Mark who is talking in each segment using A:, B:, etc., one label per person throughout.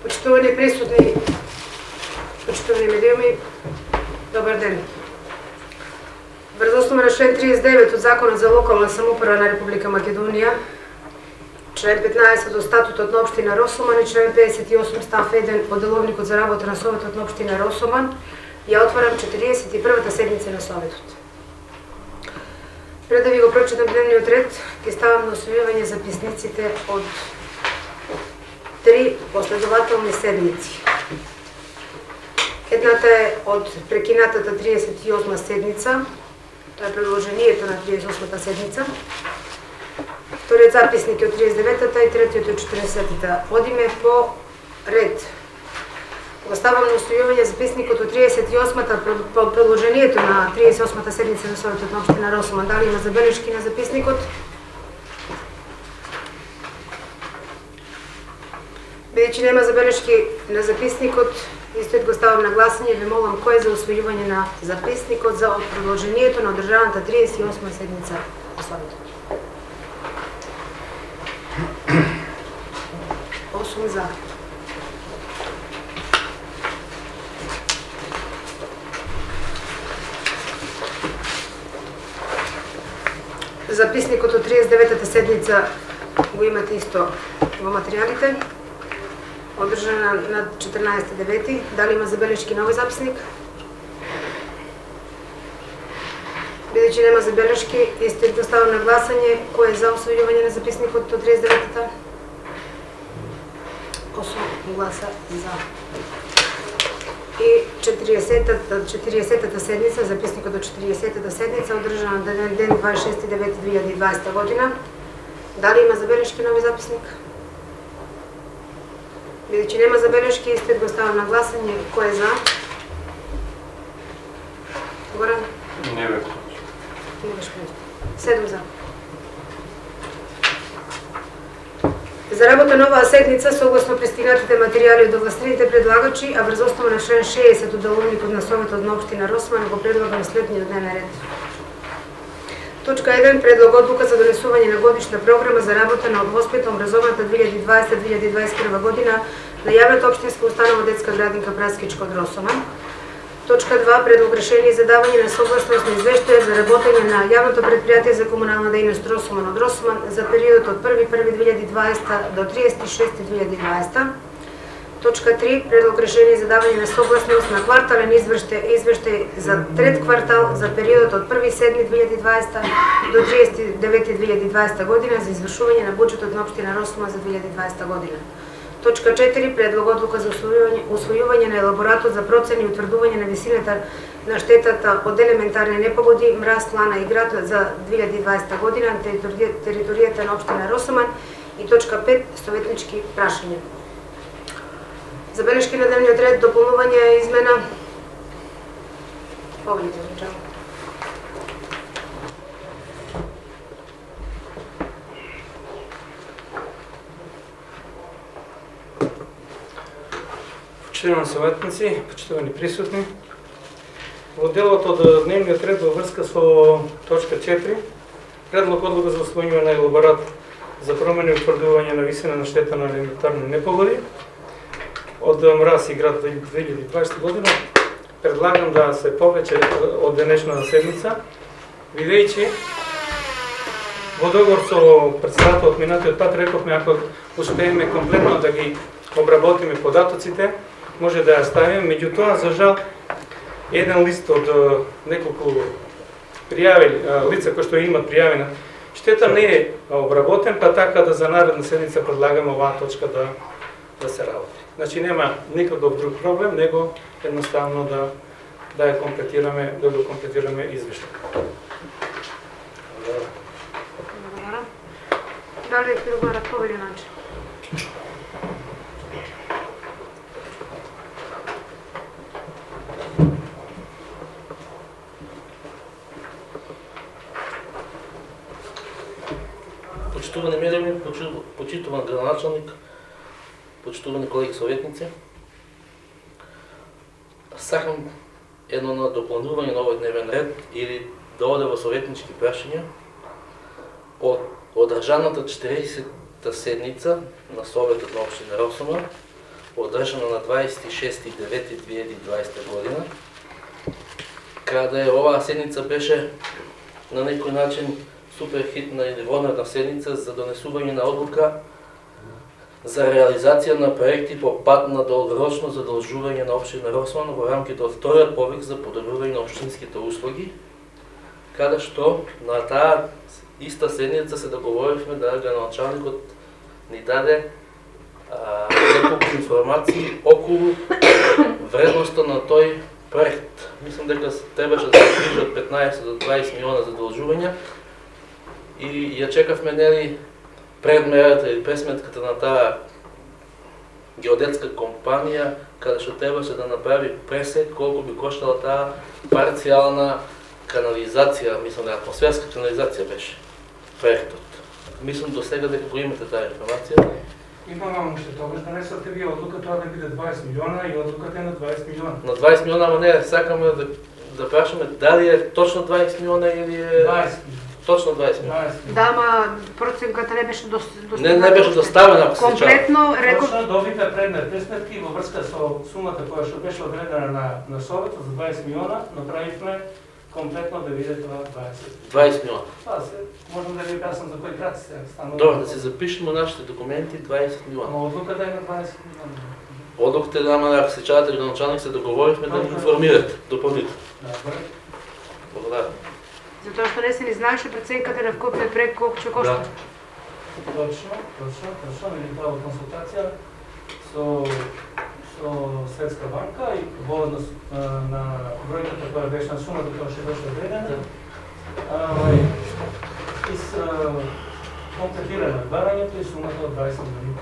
A: Почитувани присутни, почитувани медиуми, добар ден. Врз основа на член 39 од Законот за локална самоуправа на Република Македонија, член 15 од Статутот на општина Росоман и член 58 став 1 од Деловникот за работа на Советот на општина Росоман, ја отварам 41-та седница на Советот. Пред да ви го прочитам дневниот ред, ќе ставам на усвојување записниците од 3 последователни седмици. Едната е од прекинатата 38 седница, тоа е предложението на 38-та седница. Вториот записник е од 39-та и третиот од 40-та. Одиме по ред. Го ставам на усвојување записникот од 38-та по предложението на 38-та седница на Советот на општина Росоман. Дали има забелешки на записникот? Бидејќи нема забелешки на записникот, истојот го ставам на гласање и ви молам кој е за усвојување на записникот за продолжението на одржаната 38-ма седница на Советот. 8 за. Записникот од 39-та седница го имате исто во материјалите. Одржана на 14.9. Дали има забелешки на овој записник? Бидејќи нема забелешки, исто го ставам на гласање кој е за усвојување на записникот од 39-та. 8 гласа за. И 40-та седница, записникот од 40-та седница, одржана на ден 26.9.2020 година. Дали има забелешки на овој записник? Бидејќи нема забелешки, исто го ставам на гласање кој е за. Горан?
B: Не бе.
A: 7 за. За работа на оваа седница, согласно пристигнатите материјали од овластените предлагачи, а врз основа на член 60 од Деловникот на Советот на општина Росоман, го предлагам следниот дневен ред. Точка 1. Предлог одлука за донесување на годишна програма за работа на воспитно-образовната 2020-2021 година на јавната општинска установа детска градинка Праскичко од Росоман. Точка 2. Предлог решение за давање на согласност на извештај за работење на јавното предпријатие за комунална дејност Росоман од Росоман за периодот од 1.1.2020 до 30.6.2020. Точка 3. Предлог решение за давање на согласност на квартален извештај за трет квартал за периодот од 1.7.2020 до 30.9.2020 година за извршување на буџетот на општина Росоман за 2020 година. Точка 4. Предлог одлука за усвојување на елаборатот за процена и утврдување на висината на штетата од елементарни непогоди, мраз, лана и град за 2020 година на територијата на општина Росоман. И точка 5. Советнички прашања. Забелешки на дневниот ред, дополнување, измена. Повеќе означава.
C: Почитувани советници, почитувани присутни, во делот од дневниот ред во врска со точка 4, предлог одлука за усвојување на елаборат за промена и утврдување на висина на штета на елементарни непогоди од мраз и град 2020 година, предлагам да се повлече од денешната седница, бидејќи во договор со председателот минатиот пат рековме ако успееме комплетно да ги обработиме податоците, може да ја ставиме, меѓутоа за жал еден лист од неколку пријави лица кои што имат пријавена штета не е обработен, па така да за наредна седница предлагаме оваа точка да се работи. Значи нема никаков друг проблем, него едноставно да ја комплетираме, да го комплетираме извештајот.
A: Благодарам. Дали ќе договарат по овој начин?
D: Почитувани медиуми, почитуван градоначалник, почитувани колеги советници, сакам едно надополнување на овој дневен ред или да оде во советнички прашања од одржаната 40-та седница на Советот на општина Росоман одржано на 26.9.2020 година, каде оваа седница беше на некој начин супер хитна или вонредна седница за донесување на одлука за реализација на проекти по пат на долгорочно задолжување на општина Росман во рамките од вториот повик за подобрување на општинските услуги, каде што на таа иста седница се договоривме да градоначалникот ни даде неколку информации околу вредноста на тој проект. Мислам дека требаше да се приближи од 15 до 20 милиона задолжувања и ја чекавме нели предмерата или пресметката на таа геодетска компанија, каде што требаше да направи пресек колку би коштала таа парцијална канализација, мислам дека атмосферска канализација беше проектот. Мислам до сега дека го имате таа информација.
C: Имам уште тогаш донесовте вие одлука тоа да биде 20 милиона и одлуката е на 20 милиона.
D: На 20 милиона, ама не, сакаме да прашаме дали е точно 20 милиона или е...
C: 20
D: Точно 20 милиона.
A: Да, ама проценката не беше доставена.
D: Не беше доставена, ако се чува.
A: Комплетно рекол...
C: Точно добивме предмет пресметки во врска со сумата која што беше одредена на Советот за 20 милиона, направивме комплетно да биде тоа
D: 20 милиона.
C: Тоа се, можам да ви кажам за кој град се станува.
D: Добро, да се запишеме нашите документи 20 милиона.
C: Но одлуката е на 20 милиона.
D: Одлуката е, ама ако се чавате градоначалник, се договорихме да ни информирате допълнително. Благодаря.
A: Затоа што не се ни знаеше преценката на вкупниот проект колку ќе кошта.
C: Точно. Или тоа во консултација со Светска банка и во однос на бројката која беше на сумата која што беше одредена. И комплетираме барањето и сумата од 20 милиони.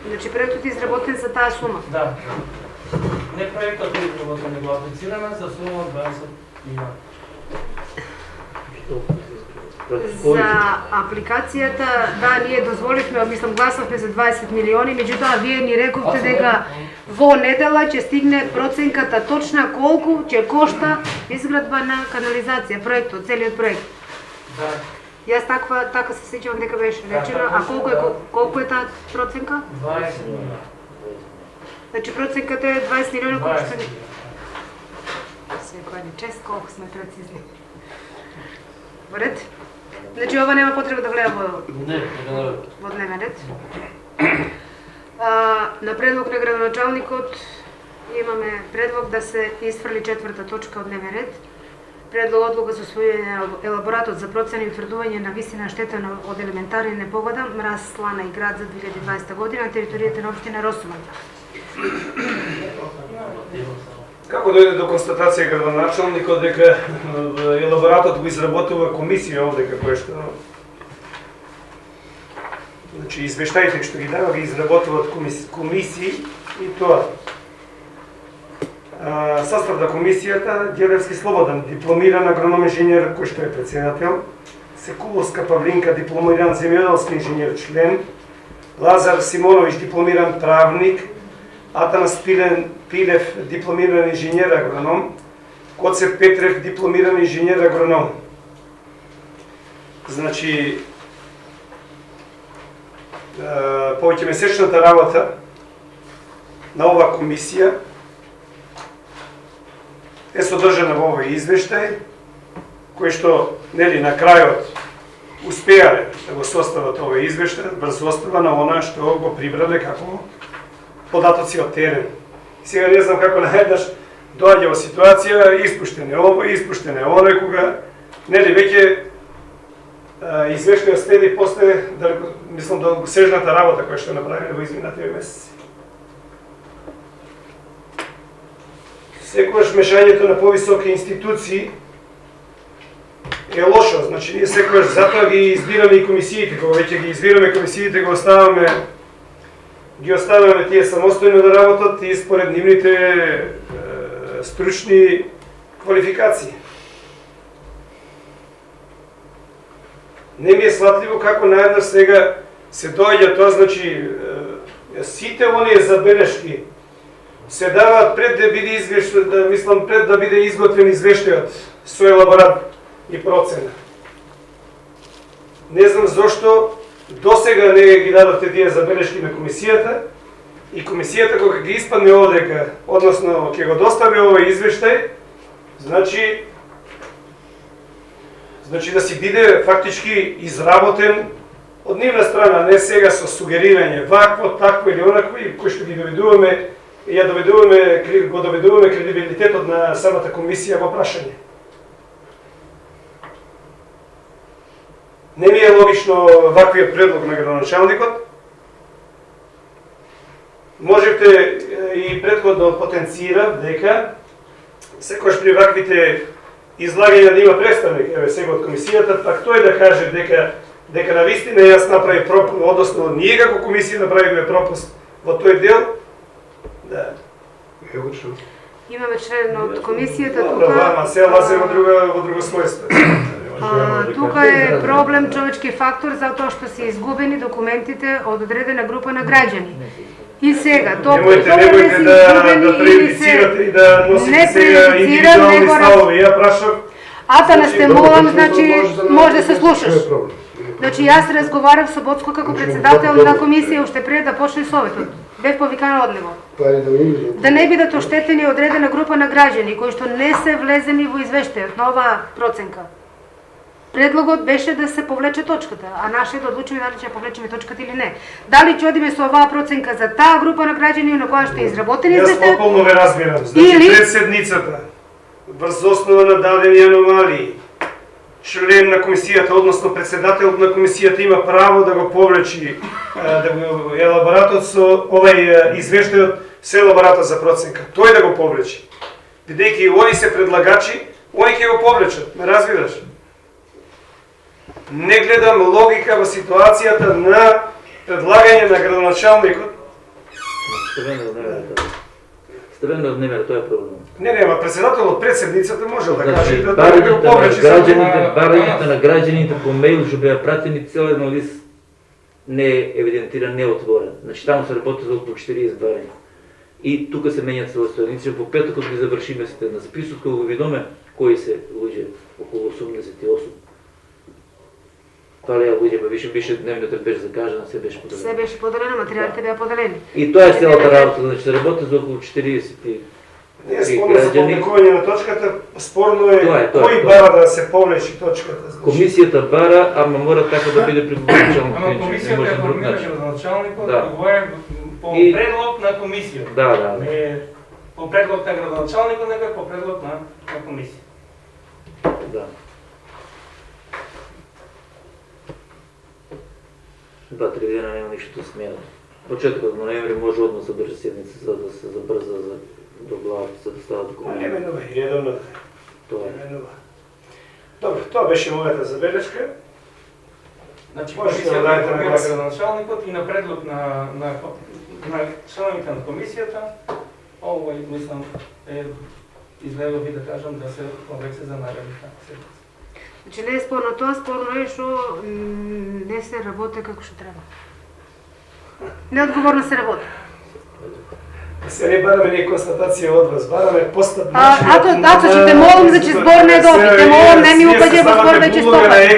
A: Значи проектот е изработен за таа сума.
C: Да. Не проектот е изработен, него аплицираме за сума од 20 милиони.
A: За апликацијата, да, ние дозволивме, мислам, гласавме за 20 милиони, меѓутоа вие ни рековте дека во недела ќе стигне проценката точна колку ќе кошта изградба на канализација, проектот, целиот проект.
C: Да.
A: Јас така се сеќавам дека беше речено, а колку е таа проценка?
C: 20 милиони.
A: Значи проценката е 20 милиони, колку што ни... Секоја ни чест, колку сме прецизни. Во ред? Значи ова нема потреба да влеа во дневен ред. На предлог на градоначалникот имаме предлог да се исфрли четврта точка од дневен ред. Предлог одлука за усвојување на елаборатот за процена и утврдување на висина штета од елементарна непогода, мраз, слана и град за 2020 година на територијата на општина Росман.
B: Како дојде до констатација градоначалникот дека елаборатот го изработува комисија овде како што значи извештаите што ги дава ги изработуваат комисии и тоа состав на комисијата Ѓелевски Слободан, дипломиран агроном инженер кој што е претседател, Секуловска Павлинка, дипломиран земјоделски инженер член, Лазар Симоновиќ, дипломиран правник, Атанас Пилев, дипломиран инженер агроном, Коце Петрев, дипломиран инженер агроном. Значи, повеќемесечната работа на оваа комисија е содржана во овој извештај, кој што, нели, на крајот успеале да го состават овој извештај, брзо остава на она што го прибрале како податоци од терен. Сега не знам како наеднаш доаѓа во ситуација, испуштен е овој, испуштен е оној, кога, нели, веќе извештајот следи после, мислам, долгосежната работа која што направиле во изминативе месеци. Секогаш мешањето на повисоки институции е лошо, значи ние секогаш затоа ги избираме и комисиите, кога веќе ги избираме комисиите, ги оставаме тие самостојно да работат и според нивните стручни квалификации. Не ми е сватливо како наеднаш сега се доаѓа тоа, значи сите оние забелешки се даваат пред да биде пред да биде изготвен извештајот со елаборат и процена. Не знам зошто досега не ги дадовте тие забелешки на комисијата и комисијата кога ги испадне одека, односно ќе го достави овој извештај, значи да си биде фактички изработен од нивна страна, не сега со сугерирање вакво, такво или онакво, и кој што ги доведуваме, го доведуваме кредибилитетот на самата комисија во прашање. Не ми е логично ваквиот предлог на градоначалникот. Можете и претходно потенцира дека секојаш при ваквите излагања да има представник, еве сега од комисијата, пак тој да каже дека навистина јас направи пропуст, односно ние како комисија направивме пропуст во тој дел. Да.
A: Имаме член од комисијата
B: тука. Ама се лазе во друго својство.
A: Тука е проблем човечки фактор затоа што се изгубени документите од одредена група на граѓани. И сега,
B: немојте да преюдицирате и да носите сега индивидуални ставови. Ја прашав.
A: Атанас, те молам, значи, може да се слушаш. Значи, јас разговарав со Боцко како председател на комисија уште пред да почне советот. Бев повикана од него. Да не бидат оштетени одредена група на граѓани кои што не се влезени во извештајот на оваа проценка. Предлогот беше да се повлече точката, а наше да одлучиме дали ќе повлечеме точката или не. Дали ќе одиме со оваа проценка за таа група на граѓани на која што е изработени извештајот?
B: Јас пополно ве разбирам. Значи пред седницата, врз основа на дадени аномалии, член на комисијата, односно председателот на комисијата има право да го повлечи, да го елаборатот со овај извештајот се елаборатот за проценка. Тој да го повлечи. Бидејќи они се предлагачи, они ќе го повлечат. Ме разбираш? Не гледам логика во ситуацијата на предлагање на градоначалникот.
E: Ставено од немер, тоа е проблем.
B: Не, ама председателот пред седницата можел да каже да
E: го повлечи. Барањето на граѓаните по мејл што беа пратени цел едно лист не е евидентиран, не е отворен. Значи таму се работи за околу 40 барања. И тука се менјат целостојаници. Во петокот ги завршиме сите на списот, кога го видиме кои се луѓе, околу 88. Тоа ја луѓе, беше дневниот ред беше закажан, се беше поделено.
A: Се беше поделено, материјалите беа поделени.
E: И тоа е целата работа, значи се работи за околу 40
B: не е спорно за повлекување на точката, спорно е кој бара да се повлечи точката.
E: Комисијата бара, ама мора така да биде при началникот.
C: Ама комисијата е формирана за началникот, да говорим по предлог на комисијата.
E: Да.
C: Не по предлог на градоначалникот, него по предлог на комисија.
E: Да. 2-3 дена нема ништо смено. Почетокот на ноември може одма се држи седница за да се забрза до главата, за да става документ.
B: Неменува и редовно.
E: Тоа е.
B: Добро, тоа беше мојата забелешка.
C: Значи, комисијата е формира градоначалникот и на предлог на членовите на комисијата, овој, мислам, изгледал би да кажам да се повлече за наредната седница.
A: Значи не е спорно тоа, спорно е што не се работи како што треба. Неодговорно се работи.
B: Се не бараме не констатација од вас, бараме постат начин.
A: Ато ќе те молам, значи збор не доби, те молам, не ми упаѓа во збор веќе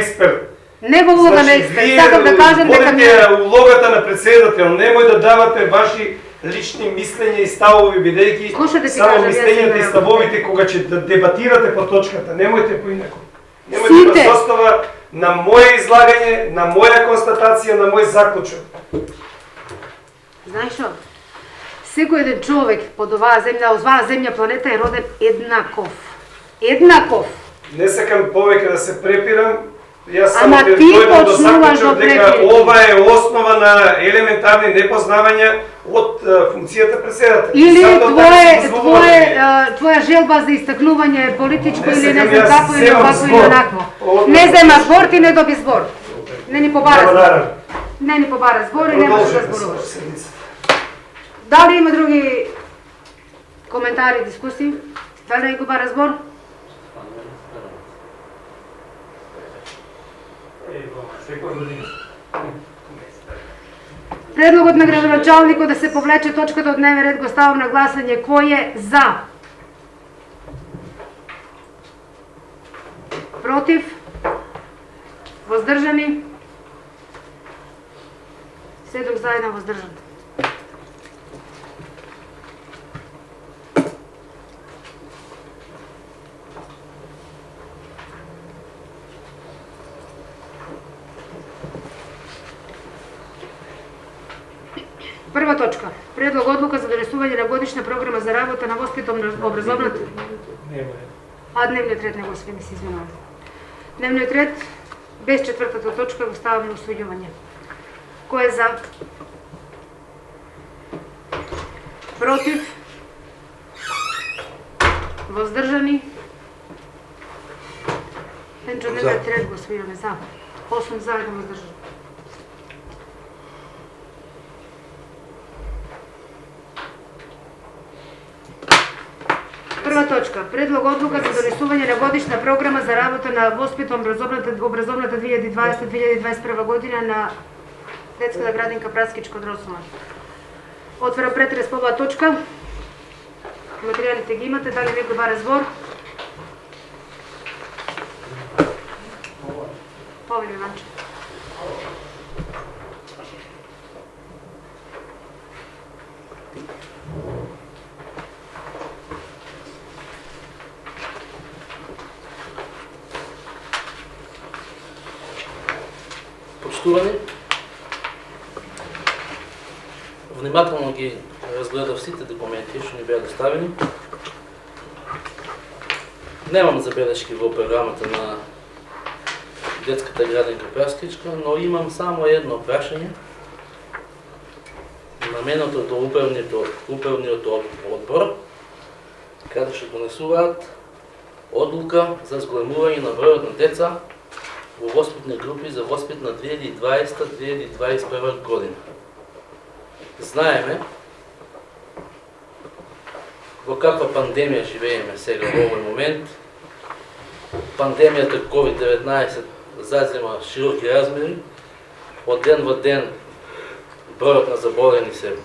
A: стопа. Не во улога на експерт, сакам да кажам дека ми
B: улогата на председател, немој да давате ваши лични мислења и ставови, бидејќи само мислењата и ставовите кога ќе дебатирате по точката, немојте поинаку. Немојте да остава на моје излагање, на моја констатација, на мој заклучок.
A: Знаеш што? Секој еден човек под оваа земја планета е роден еднаков. Еднаков.
B: Не сакам повеќе да се препирам. Јас само
A: ама ти почнуваш да
B: дека ова е основа на елементарни непознавања од функцијата председател.
A: Или твоја желба за истакнување политичко или не знам како или овако или онакво. Не зема збор, ти не доби збор. Не ни побара збор. Не ни побара збор и не можеш да зборуваш. Дали има други коментари, дискусии? Дали не го бара збор? Предлогот на градоначалникот да се повлече точката од дневен ред го ставам на гласање. Кој е за? Против? Воздржани? 7 за 1 воздржан. Прва точка. Предлог одлука за донесување на годишна програма за работа на воспитно-образовната... Дневниот ред не го свими, се извинувам. Дневниот ред без четвртата точка го ставам на усвојување. Кој е за? Против? Воздржани? Пенчо, дневниот ред го усвојуваме за. 8 за, 1 воздржан. Прва точка. Предлог одлука за донесување на годишна програма за работа на воспитно-образовната 2020-2021 година на детската градинка Праскичка од Росман. Отвора претрес по оваа точка. Материјалите ги имате, дали некој бара збор? Повели Иванче.
D: Почитувани, внимателно ги разгледав сите документи што ни беа доставени. Немам забелешки во програмата на детската градинка Праскичка, но имам само едно прашање наменето до управниот одбор, каде што донесуваат одлука за зголемување на бројот на деца во воспитни групи за воспит на 2020-2021 година. Знаеме во каква пандемија живееме сега во овој момент. Пандемијата COVID-19 зазема широки размери. Од ден во ден бројот на заболени се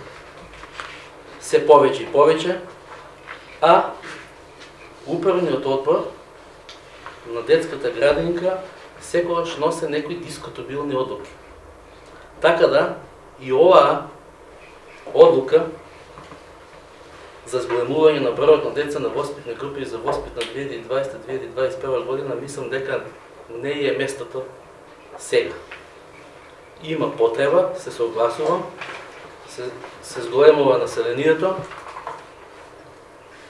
D: повеќе и повеќе, а управниот одбор на детската градинка секогаш носе некои дискутабилни одлуки. Така да, и оваа одлука за зголемување на бројот на деца на воспитни групи за воспит на 2020-2021 година, мислам дека не е местото сега. Има потреба, се согласувам, се зголемува населението,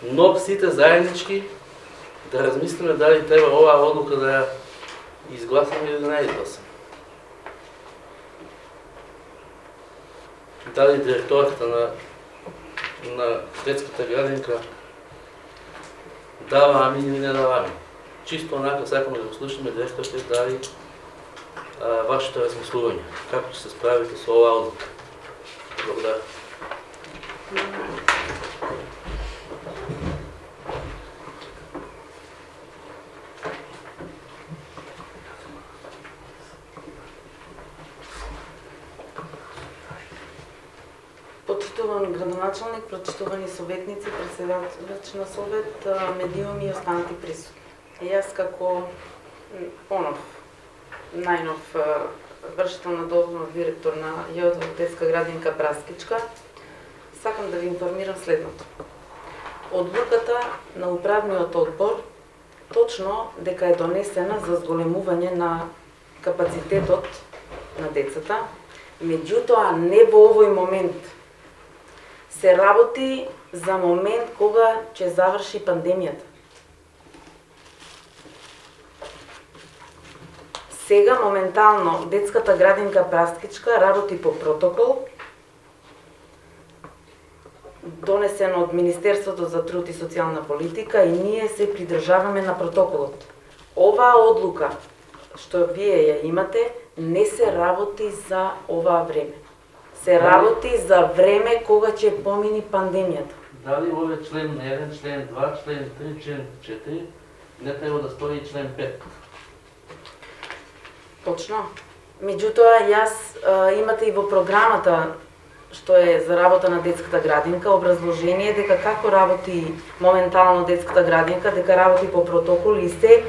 D: но сите заеднички да размислиме дали треба оваа одлука да ја изгласаме или да не ја изгласаме. Дали директорката на детската градинка дава ами или не дава ами. Чисто онака сакаме да го слушаме директорите дали вашето размислување, како ќе се справите со оваа одлука. Благодарам.
F: Почитуван градоначалник, почитувани советници, председател на совет, медиуми и останати присутни. Јас како најнов вршител на должност директор на ЈОД детска градинка Праскичка, сакам да ви информирам следното. Одлуката на управниот одбор точно дека е донесена за зголемување на капацитетот на децата, меѓутоа не во овој момент. Се работи за момент кога ќе заврши пандемијата. Сега моментално детската градинка Праскичка работи по протокол донесен од Министерството за труд и социјална политика и ние се придржаваме на протоколот. Оваа одлука што вие ја имате не се работи за оваа време. Се работи за време кога ќе помини пандемијата.
D: Дали овој член 1, член 2, член 3, член 4 не треба да стои член 5?
F: Точно. Меѓутоа, имате и во програмата што е за работа на детската градинка, образложение дека како работи моментално детската градинка, дека работи по протокол и се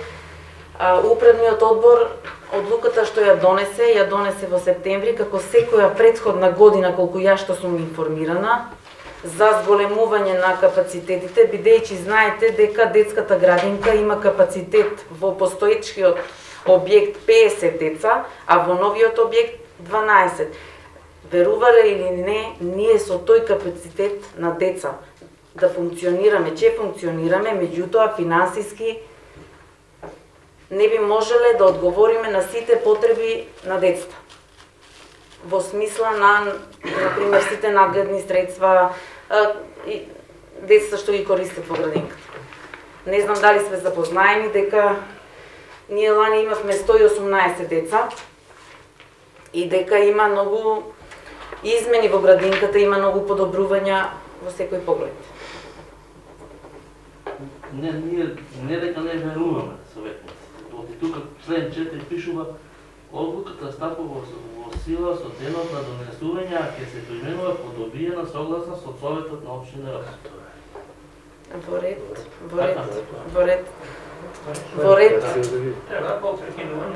F: управниот одбор одлуката што ја донесе во септември, како секоја претходна година, колку ја што сум информирана, за зголемување на капацитетите, бидејќи знаете дека детската градинка има капацитет во постоечкиот објект 50 деца, а во новиот објект 12. верувале или не, ние со тој капацитет на деца да функционираме, че функционираме, меѓутоа финансиски не би можеле да одговориме на сите потреби на децата. Во смисла на пример, сите надгледни средства, и децата што ги користат во градинката. Не знам дали сме запознаени дека ние лани имавме 118 деца и дека има многу измени во градинката, има многу подобрувања во секој поглед.
D: Ние не дека не веруваме советниците. Оти тука член 4 пишува одлуката стапува во сила со денот на донесување, а ќе се применува по добиена согласна со Советот на општина Росман.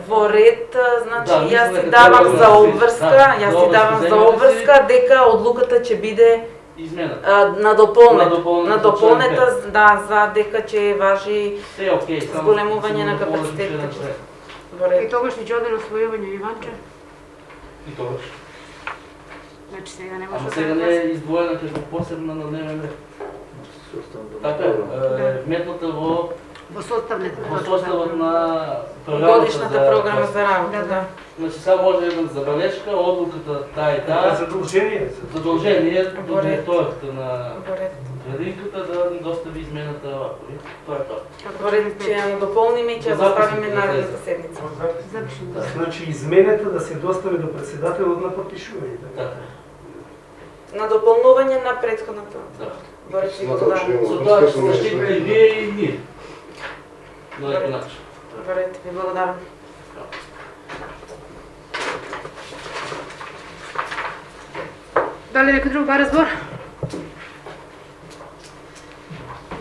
F: Во ред, значи јас си давам за обврска, дека одлуката ќе биде надополнета, да, за дека ќе важи зголемување на капацитетот.
A: И тогаш ли ќе оде на освојување Иванче?
D: И тогаш.
A: Значи сега не може
D: Ама
A: да
D: сега не е издвоена како посебна на дневен ред. Така е, вметната во составот на
F: годишната програма за работа, да.
D: Значи сега може една забелешка, одлуката таа и таа.
B: Задолжение.
D: Задолжение до директората на градинката да ни достави измената овако. Тоа е тоа.
F: Во ред ќе ја дополниме и ќе ја поставиме наредната седница.
B: Значи измената да се достави до председателот на подпишување.
D: Така.
F: На дополнување на претходната.
D: Да.
F: Во ред ви благодарам.
D: Со тоа ќе се заштитите и вие и ние. На некој начин.
F: Во ред ви благодарам.
A: Дали некој друг бара збор?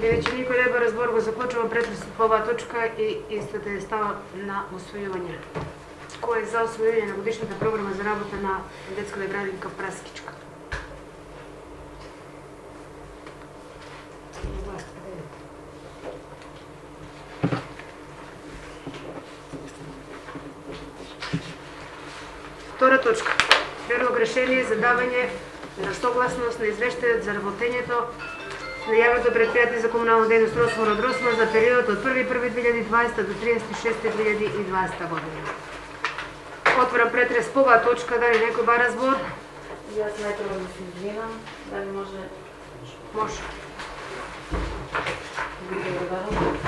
A: Бидејќи никој не бара збор, го заклучувам претресот по оваа точка и истата е става на усвојување. Кој е за усвојување на годишната програма за работа на детската градинка Праскичка? Втора точка. Предлог решение за давање на согласност на извештајот за работењето на јавното предпријатие за комунална дејност Росман од Росман за периодот од 1.1.2020 до 36.2020 година. Отворам претрес по оваа точка, дали некој бара збор?
F: Јас најпрво да се извинам, дали може...
A: Може.
F: Ви благодарам.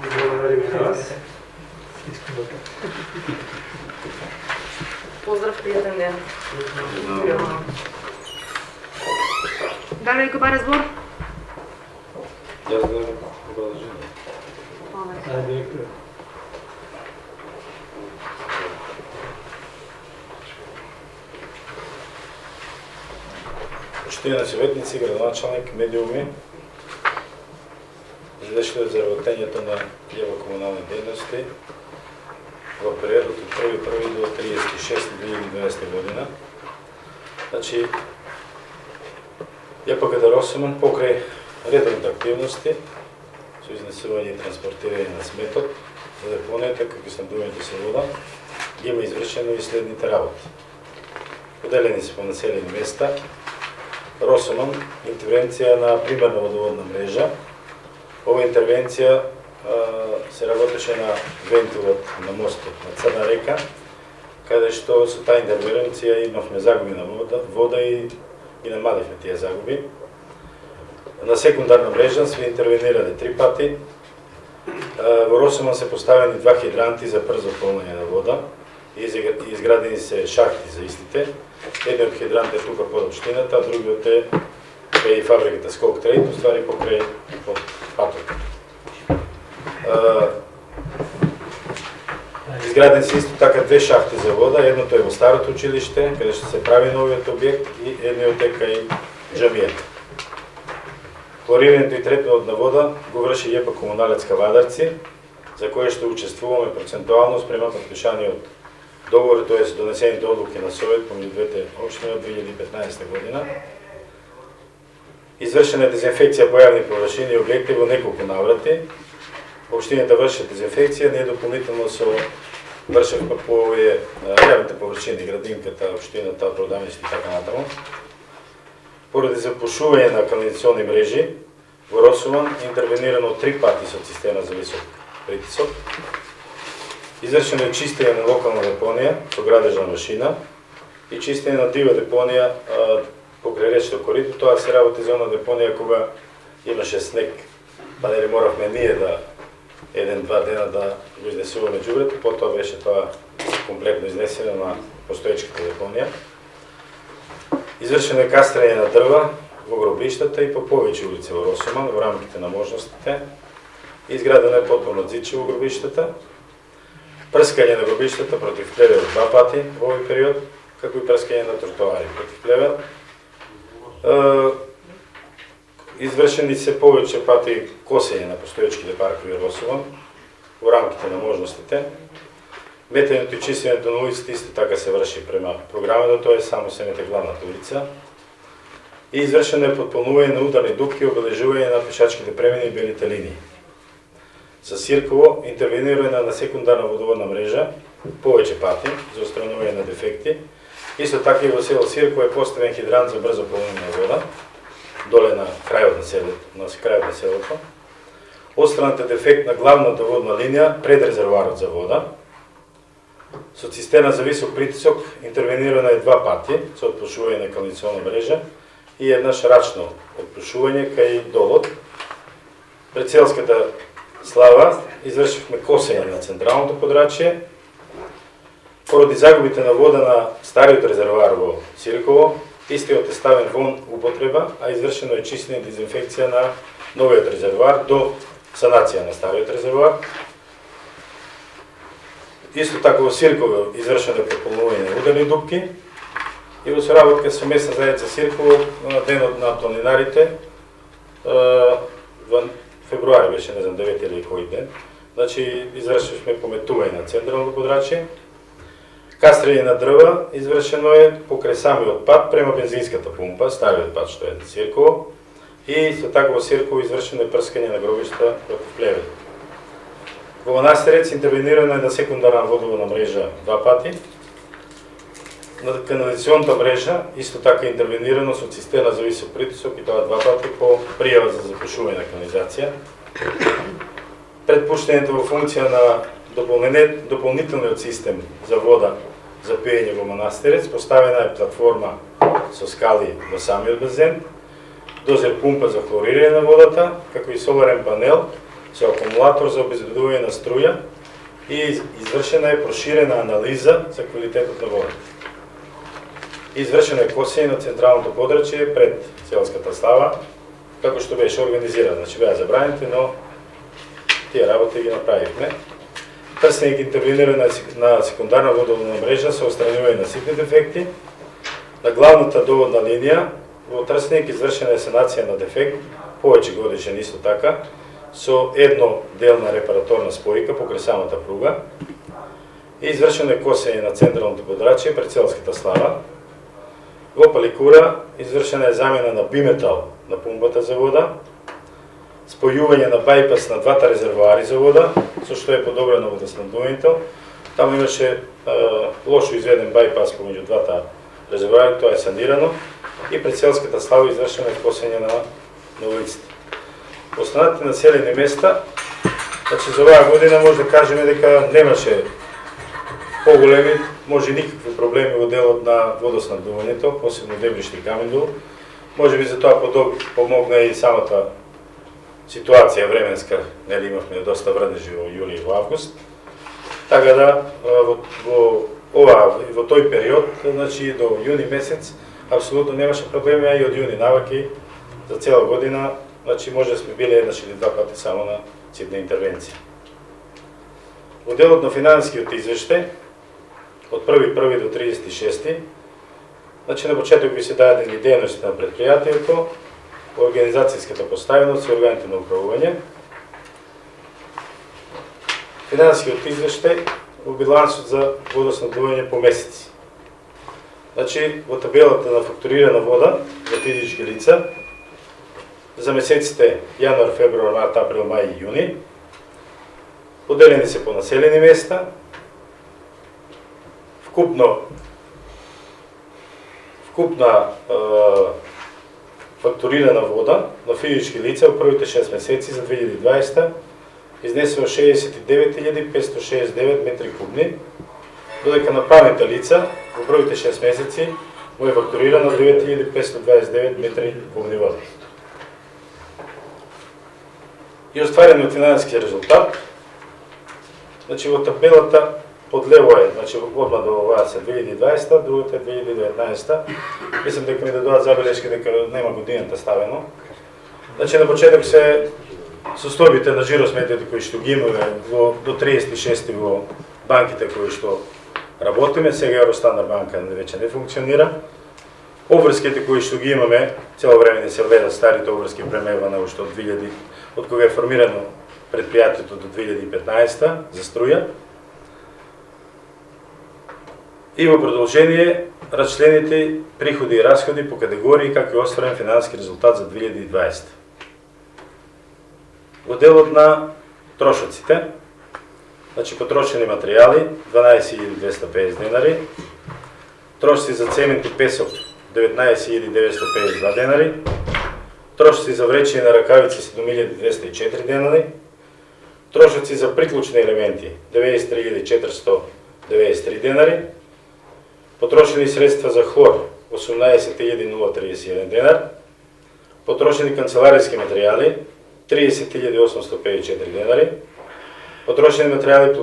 B: Благодарим и на вас.
F: Поздрав, пријатен ден.
A: Дали некој бара збор?
G: Јас да продолжам. Почитувани советници, градоначалник, медиуми, извештајот за работењето на јава комунални дејности во периодот од 1.1. до 36.2020 година. Значи, ЈПГД Росман покрај редовните активности со изнесување и транспортирање на сметот за депонијата како снабдувањето со вода, ги има извршено и следните работи. Поделени се по населени места. Росман, интервенција на примерна водоводна мрежа. Ова интервенција се работеше на вентилот на мостот на Црна река, каде што со таа интервенција имавме загуби на вода и намаливме тие загуби. На секундарна мрежа сме интервенирале 3 пати. Во Росман се поставени 2 хидранти за брзо полнење на вода и изградени се шахти за истите. Едниот хидрант е тука под општината, а другиот е и фабриката Скок Трейд, уствари покрај патот. Изградени се исто така 2 шахти за вода, едното е во старото училиште, каде што се прави новиот објект, и едниот е кај џамијата. Хлорирањето и третментот на вода го врши ЈП Комуналец Кавадарци, за кое што учествуваме процентуално спрема подпишаниот договор, т.е. донесените одлуки на Совет помеѓу двете општини од 2015 година. Извршена е дезинфекција по јавни површини и објекти во неколку наврати. Општините вршат дезинфекција, ние дополнително со вршевме по овие јавните површини, градинката, општината, продавниците и така натаму. Поради запушување на канализационни мрежи, во Росуман интервенирано 3 пати со цистерна за висок притисок. Извршено е чистење на локална депонија со градежна машина и чистење на дива депонија покрај речното корито. Тоа се работи за она депонија кога имаше снег, па нели моравме ние да 1-2 дена да го изнесуваме џубрето, потоа беше тоа комплетно изнесено на постоечката депонија. Извршено е кастрење на дрва во гробиштата и по повеќе улици во Росуман во рамките на можностите. Изградено е потполно дзиче во гробиштата. Прскање на гробиштата против плевел 2 пати во овој период, како и прскање на тротоари против плевел. Извршени се повеќе пати косење на постоечките паркови во Росуман во рамките на можностите. Метењето и чистењето на улиците исто така се врши према програмата, тоа е само семете главната улица. И извршено е потполнување на ударни дупки и обележување на пешачките премини и белите линии. За Сирково интервенирање на секундарна водоводна мрежа повеќе пати за отстранување на дефекти. Исто така и во село Сирково е поставен хидрант за брзо полнење на вода доле на крајот на селото. Отстранет е дефект на главната водна линија пред резервоарот за вода. Со цистерна за висок притисок интервенирано е 2 пати со отпушување на канализационна мрежа и еднаш рачно отпушување кај долот. Пред селската Слава извршивме косење на централното подрачје. Поради загубите на вода на стариот резервоар во Сирково, истиот е ставен вон употреба, а извршено е чистење и дезинфекција на новиот резервоар до санација на стариот резервоар. Исто така во Сирково извршено е попълнување на ударни дупки и во соработка со местна заедница Сирково на денот на планинарите во февруари беше, не знам, 9 или кој ден. Значи, извршивме пометување на централното подрачје. Кастрење на дрва извршено е покрај самиот пат према бензинската пумпа, стариот пат што е Сирково. И исто така во Сирково извршено е прскање на гробишта против плевел. Во Манастирец интервенирано е на секундарна водоводна мрежа 2 пати. На канализационната мрежа исто така интервенирано со цистерна за висок притисок и тоа 2 пати по пријава за запушување на канализација. Пред пуштењето во функција на дополнителниот систем за вода за пиење во Манастирец поставена е платформа со скали во самиот базен, дозер пумпа за хлорирање на водата, како и соларен панел со акумулатор за обезбедување на струја и извршена е проширена анализа за квалитетот на водата. Извршено е косење на централното подрачје пред селската Слава, како што беше организирано. Значи беа забраните, но тие работи ги направивме. Трсење ги интервенира на секундарна водоводна мрежа со отстранување на ситни дефекти. На главната доводна линија во трсење извршена е санација на дефект, повеќе годишен исто така, со едноделна репараторна спојка покрај самата пруга. И извршено е косење на централното подрачје пред селската Слава. Во Паликура извршена е замена на биметал на пумпата за вода, спојување на бајпас на двата резервоари за вода, со што е подобрено водоснабдувањето. Таму имаше лошо изведен бајпас помеѓу двата резервоари, тоа е санирано и пред селската Слава извршено е косење на улиците. Во останатите населени места, значи за оваа година може да кажеме дека немаше поголеми, може никакви проблеми во делот на водоснабдувањето, посебно Дебриште и Камендул. Може би за тоа помогна и самата ситуација временска, нели имавме доста врнежи во јули и во август. Така да во тој период, значи до јуни месец, апсолутно немаше проблеми, а и од јуни наваки за цела година, значи може да сме били еднаш или 2 пати само на ситна интервенција. Во делот на финансискиот извештај, од 1.1. до 36. Значи на почеток би се дадени дејностите на предпријатието, организацијската поставеност и органите на управување. Финансискиот извештај во билансот за водоснабдување по месеци. Значи во табелата на фактурирана вода за физички лица за месеците јануар, февруар, март, април, мај и јуни, поделени се по населени места, вкупна фактурирана вода на физички лица во првите 6 месеци за 2020 изнесува 69.569 метри кубни, додека на правните лица во првите 6 месеци му е фактурирано 9.529 метри кубни вода. И остварениот финансиски резултат, значи во табелата под лево е, значи одма до оваа се 2020, другата е 2019. Мислам дека ми дадоат забелешки дека нема годината ставено. Значи на почеток се состојбите на жиросметите кои што ги имаме до 36 во банките кои што работиме, сега Евростандард банка веќе не функционира. Обврските кои што ги имаме, цело време не се влезат старите обврски премевана уште од 2000, од кога е формирано предпријатието до 2015 за струја. И во продолжение расчлените приходи и расходи по категории како и остварен финансиски резултат за 2020. Во делот на трошоците, значи потрошени материјали 12.250 денари, трошоци за цемент и песок 19.952 денари, трошоци за вречење на ракавици 7.204 денари, трошоци за приклучни елементи 93.493 денари, потрошени средства за хлор 18.031 денар, потрошени канцеларијски материјали 30.854 денари, потрошени материјали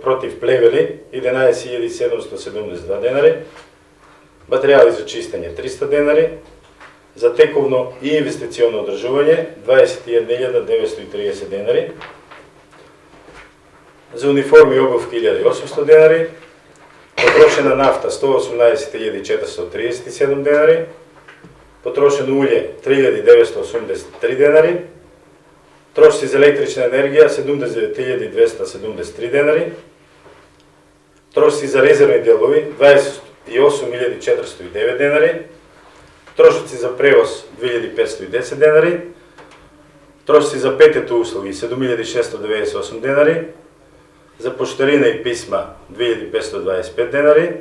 G: против плевели 11.772 денари, материјали за чистење 300 денари, за тековно и инвестиционно одржување 21.930 денари, за униформи и обувки 1.800 денари, потрошена нафта 118.437 денари, потрошено улје 3.983 денари, трошци за електрична енергија 79.273 денари, трошци за резервни делови 28.409 денари, трошци за превоз 2.510 денари, трошци за петето услуги 7.698 денари, за поштарина и писма 2.525 денари,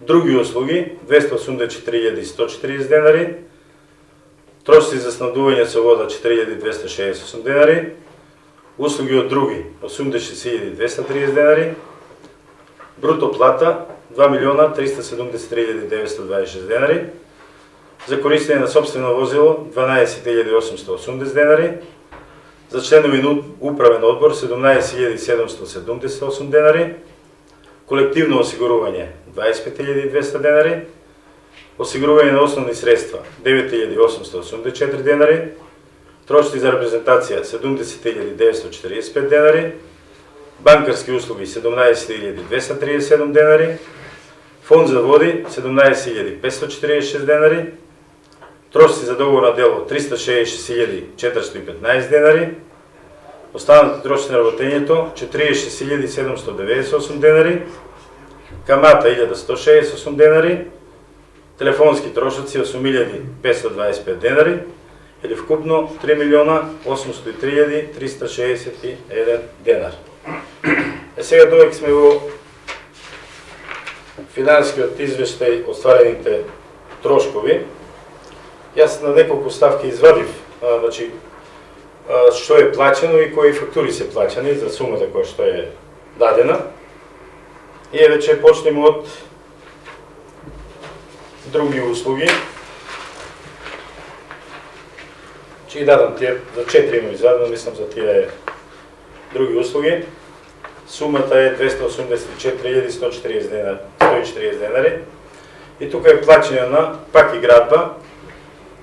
G: други услуги 284.140 денари, трошци за снабдување со вода 4.268 денари, услуги од други 80.230 денари, бруто плата 2.373.926 денари, за користење на собствено возило 12.880 денари, за членови на управен одбор 17.778 денари, колективно осигурување 25.200 денари, осигурување на основни средства 9.884 денари, трошци за репрезентација 70.945 денари, банкарски услуги 17.237 денари, фонд за води 17.546 денари, трошци за договор на дело 366.415 денари, останатите трошци на работењето 46.798 денари, камата 1.168 денари, телефонски трошоци 8.525 денари, или вкупно 3.803.361 денар. Сега додека сме во финансискиот извештај остварените трошкови, јас на неколку ставки извадив значи, што е плачено и кои фактури се плачени за сумата која што е дадена. И веќе почнеме од други услуги. Че ги дадам тие, за 4 имам извадено, мислам за тие други услуги. Сумата е 284.140 денари. И тука е плачење на пак и градба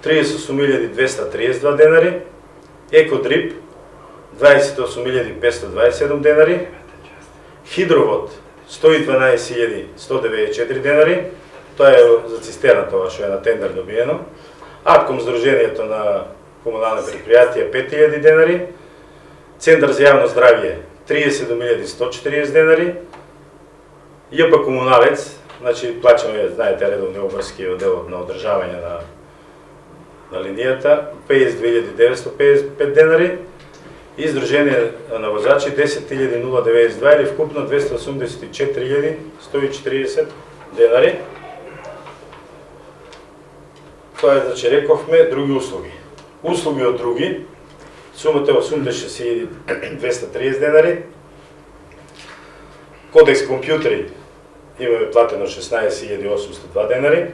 G: 38.232 денари, екодрип 28.527 денари, хидровод 112.194 денари, тоа е за цистерна тоа што е на тендер добиено, Атком Сдруженијето на комунални предпријатија 5.000 денари, Центар за јавно здравје 37.140 денари, ЈП Комуналец, значи плачаме, знаете, редовни обврски од делот на одржавање на линијата, 52.955 денари, и Сдружение на возачи 10.092 или вкупно 284.140 денари. Тоа е, значи, рековме, други услуги. Услуги од други, сумата е 86.230 денари. Кодекс компјутери имаме платено 16.802 денари.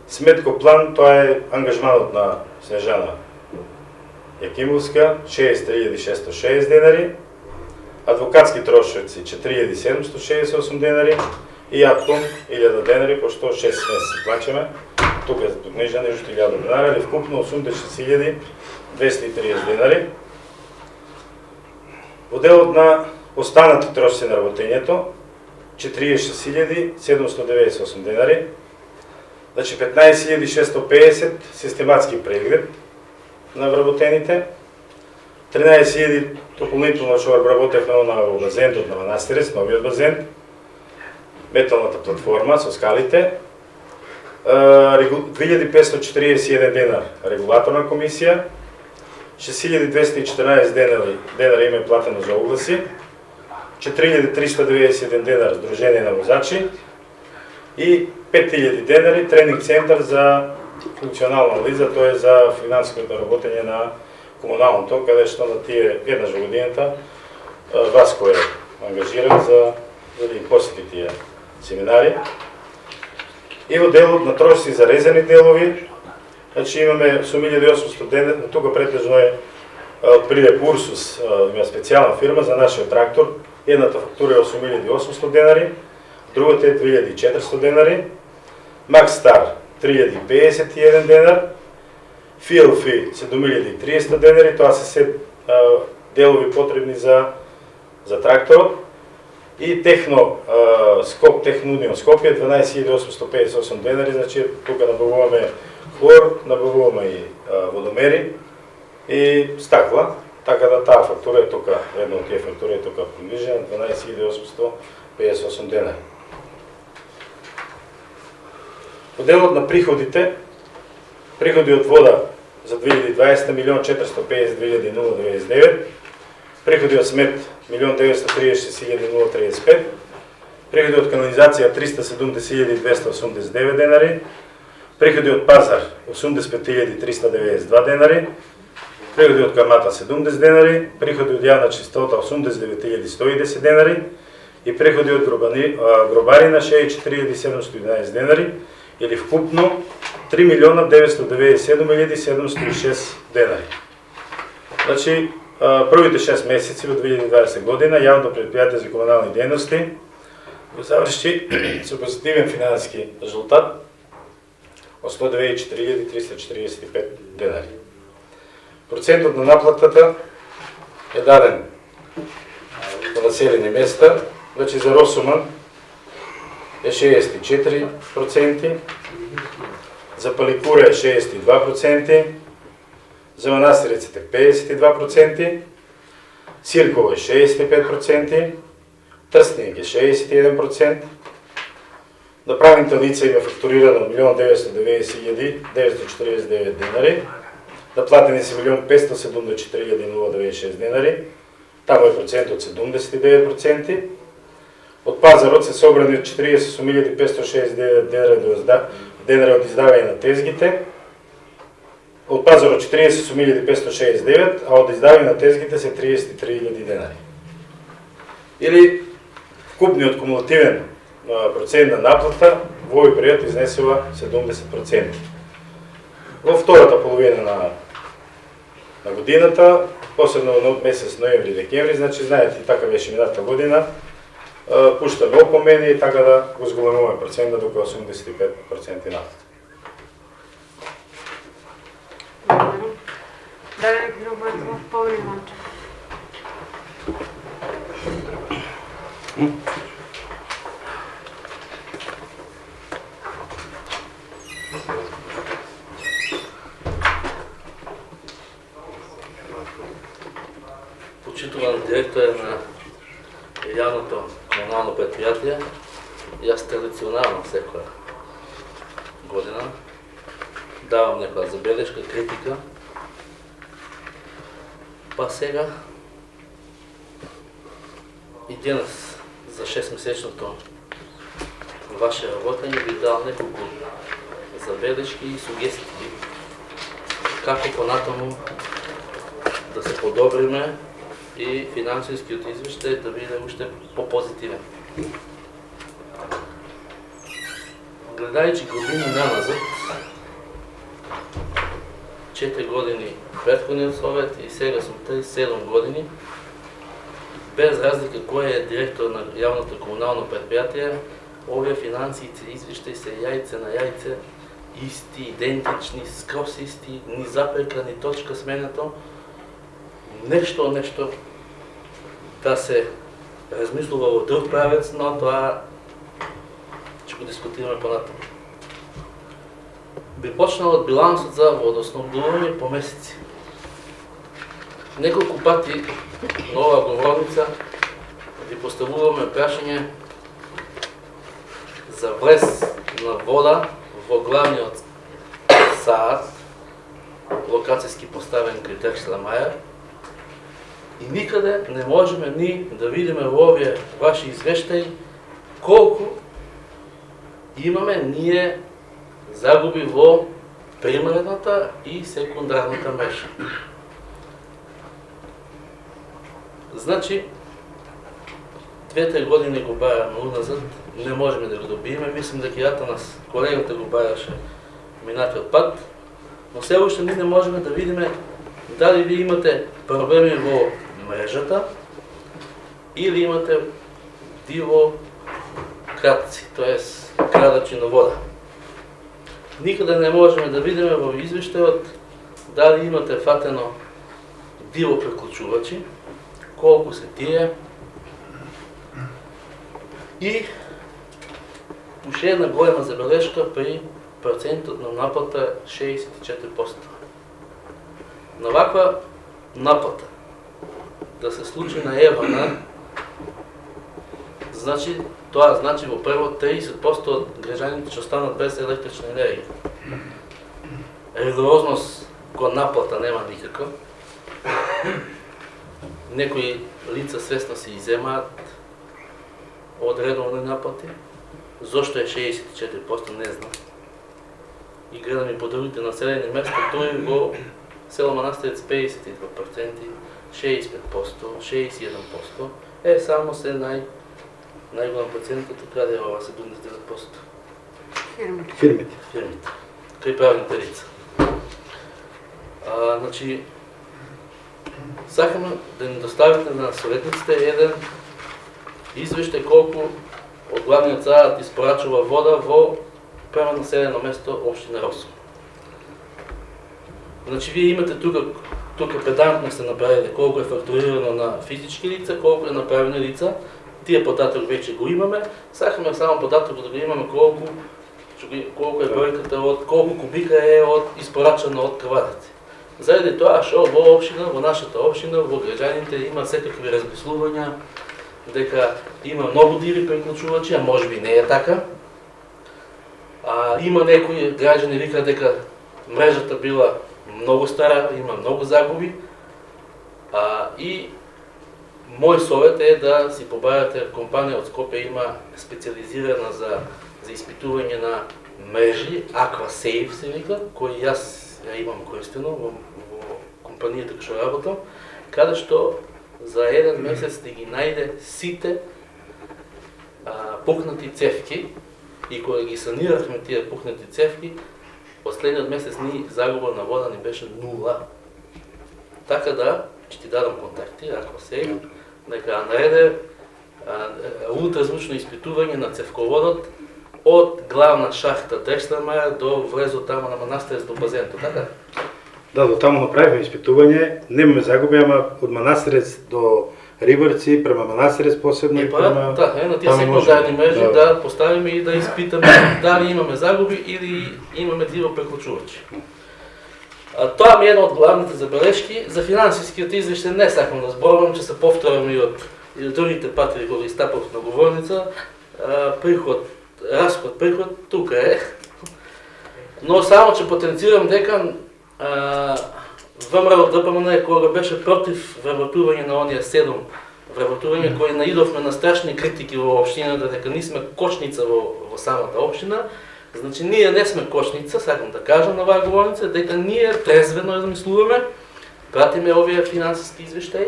G: Сметко план, тоа е ангажманот на Снежана Јакимовска, 60.660 денари. Адвокатски трошоци 4.768 денари и Атком 1000 денари, пошто 6 месеци плачаме. Тука е книжа нешто 1000 денари, или вкупно 86.230 денари. Во делот на останати трошоци на работењето 46.798 денари. Значи 15.650 систематски преглед на вработените, 13.000 дополнително што вработевме на базенот на Манастирец, новиот базен, металната платформа со скалите, 2541 денар регулаторна комисија, 6214 денари име платено за огласи, 4391 денар Сдружение на возачи и 5000 денари тренинг центар за функционална анализа, тоа е за финансовото работење на комуналното, каде што на тие еднаш во годината Васко е ангажиран за да ги посети тие семинари. И во делот на трошоци за резервни делови, значи имаме со 1800 денари, тука претежно е приде Урсус, има специјална фирма за нашиот трактор. Едната фактура е 8800 денари, другата е 2400 денари. Макстар 3051 денар, Филфи 7300 денари, тоа се делови потребни за тракторот. И Техно Унион Скопје 12858 денари, значи тука набавуваме хлор, набавуваме и водомери и стакла, така да таа фактура е тука, една од тие фактури е тука приближена 12858 денари. Во делот на приходи од вода за 2020 1.452.099, приходи од смет 1.936.035, приходи од канализација 370.289 денари, приходи од пазар 85.392 денари, приходи од камата 70 денари, приходи од јавна чистота 89.110 денари и приходи од гробарина 64.711 денари, или вкупно 3.997.706 денари. Значи, првите 6 месеци во 2020 година јавното предпријатие за комунални дејности го заврши со позитивен финансиски резултат од 102.345 денари. Процентот на наплатата е даден по населени места, значи за Росуман е 64%, за Паликура е 62%, за Манастирец е 52%, Сирково е 65%, Трстеник е 61%, на правните лица има фактурирано 1.990.949 денари, наплатени се 1.574.096 денари, таму е процентот 79%, од пазарот се собрани 48.569 денари од издавање на тезгите, од пазарот 48.569, а од издавање на тезгите се 33.000 денари. Или вкупниот кумулативен процент на наплата во овој период изнесува 70%. Во втората половина на годината, посебно од месец ноември-декември, значи знаете, така беше мината година, пуштаме опомени и така да го зголемуваме процентот до 85% нафта.
A: Дали некој друг војко? Повели Иванчев.
D: Почитуван директор на јавното комунално предпријатие, јас традиционално секоја година давам некоја забелешка, критика Па сега и денес за 6-месечното ваше работење ви дал неколку забелешки и сугестии како понатаму да се подобриме и финансискиот извештај да биде уште по-позитивен. Гледајќи години наназад, 4 години претходниот совет и сега сум 7 години, без разлика кој е директор на јавното комунално предпријатие, овие финансијци извештаи се јајце на јајце, исти, идентични, скрос исти, ни запрека, ни точка сменето. Нешто да се размислува во друг правец, но тоа ќе го дискутираме понатаму. Би почнал од билансот за водоснабдување по месеци. Неколку пати на оваа говорница ви поставуваме прашање за влез на вода во главниот сад, локацијски поставен кај Декслер Мајер, и никаде не можеме ни да видиме во овие ваши извештаи колку имаме ние загуби во примарната и секундарната мрежа. Значи, 2-3 години го бараме уназад, не можеме да го добиеме. Мислим дека јата нас колегата го бараше минатиот пат, но се уште ние не можеме да видиме дали ви имате проблеми во мрежата или имате диво кратци, т.е. крадачи на вода. Никаде не можеме да видиме во извештајот дали имате фатено диво преклучувачи, колку се тие и уште една голема забелешка при процентот на наплата 64%. На ваква наплата да се случи на Евана, значи, тоа значи во прво 30% од граѓаните ќе останат без електрична енергија. Ригорозност кон наплата нема никаква. Некои лица свесно се иземаат од редовни наплати. Зошто е 64% не знам. И гледам и по другите населени места, тој во село Манастирец 52%, 65%, 61%, е само се најголем процентот краде ова 79%.
G: Фирмите.
D: Кај правните лица. Значи, сакаме да ни доставите на советниците еден извештај колку од главниот сад испорачува вода во према населено место општина Росо. Значи, вие имате тука педантно сте направили колку е фактурирано на физички лица, колку е направено лица. Тие податок веќе го имаме. Сакаме само податок да го имаме колку е бројката од колку кубика е од испорачано од квадратите. Заради тоа што во општина, во нашата општина, во граѓаните има секакви размислувања дека има многу диви преклучувачи, а можеби не е така. Има некои граѓани викаат дека мрежата била многу стара, има многу загуби. И мој совет е да си побарате компанија од Скопје, има специализирана за испитување на мрежи, AquaSafe се вика, кој јас ја имам користено во компанијата кај што работам, каде што за еден месец да ги најде сите пукнати цевки и кога ги санирахме тие пукнати цевки, последниот месец ни загуба на вода ни беше 0. Така да, ќе ти дадам контакти, ако се, нека нареде ултразвучно испитување на цевководот од главна шахта Декслер Мајер до влезот таму на Манастирец до базенто, така?
G: Да, до таму направивме испитување, немаме загуби, ама од Манастирец до Рибарци, према Манастирец посебно и према...
D: Да, на тие секундарни мрежи да поставиме и да испитаме дали имаме загуби или имаме диво преклучувачи. Тоа ми е една од главните забелешки. За финансискиот извештај не сакам да зборувам, че се повторам и од другите пати кога истапав на говорница. Расход, приход, тука е. Но само че потенцирам дека ВМРО ДПМН кога беше против вработување на оние 7 вработувања кои наидовме на страшни критики во општината дека ние сме кошница во самата општина. Значи ние не сме кошница, сакам да кажам на оваа говорница дека ние трезвено размислуваме, пратиме овие финансиски извештаи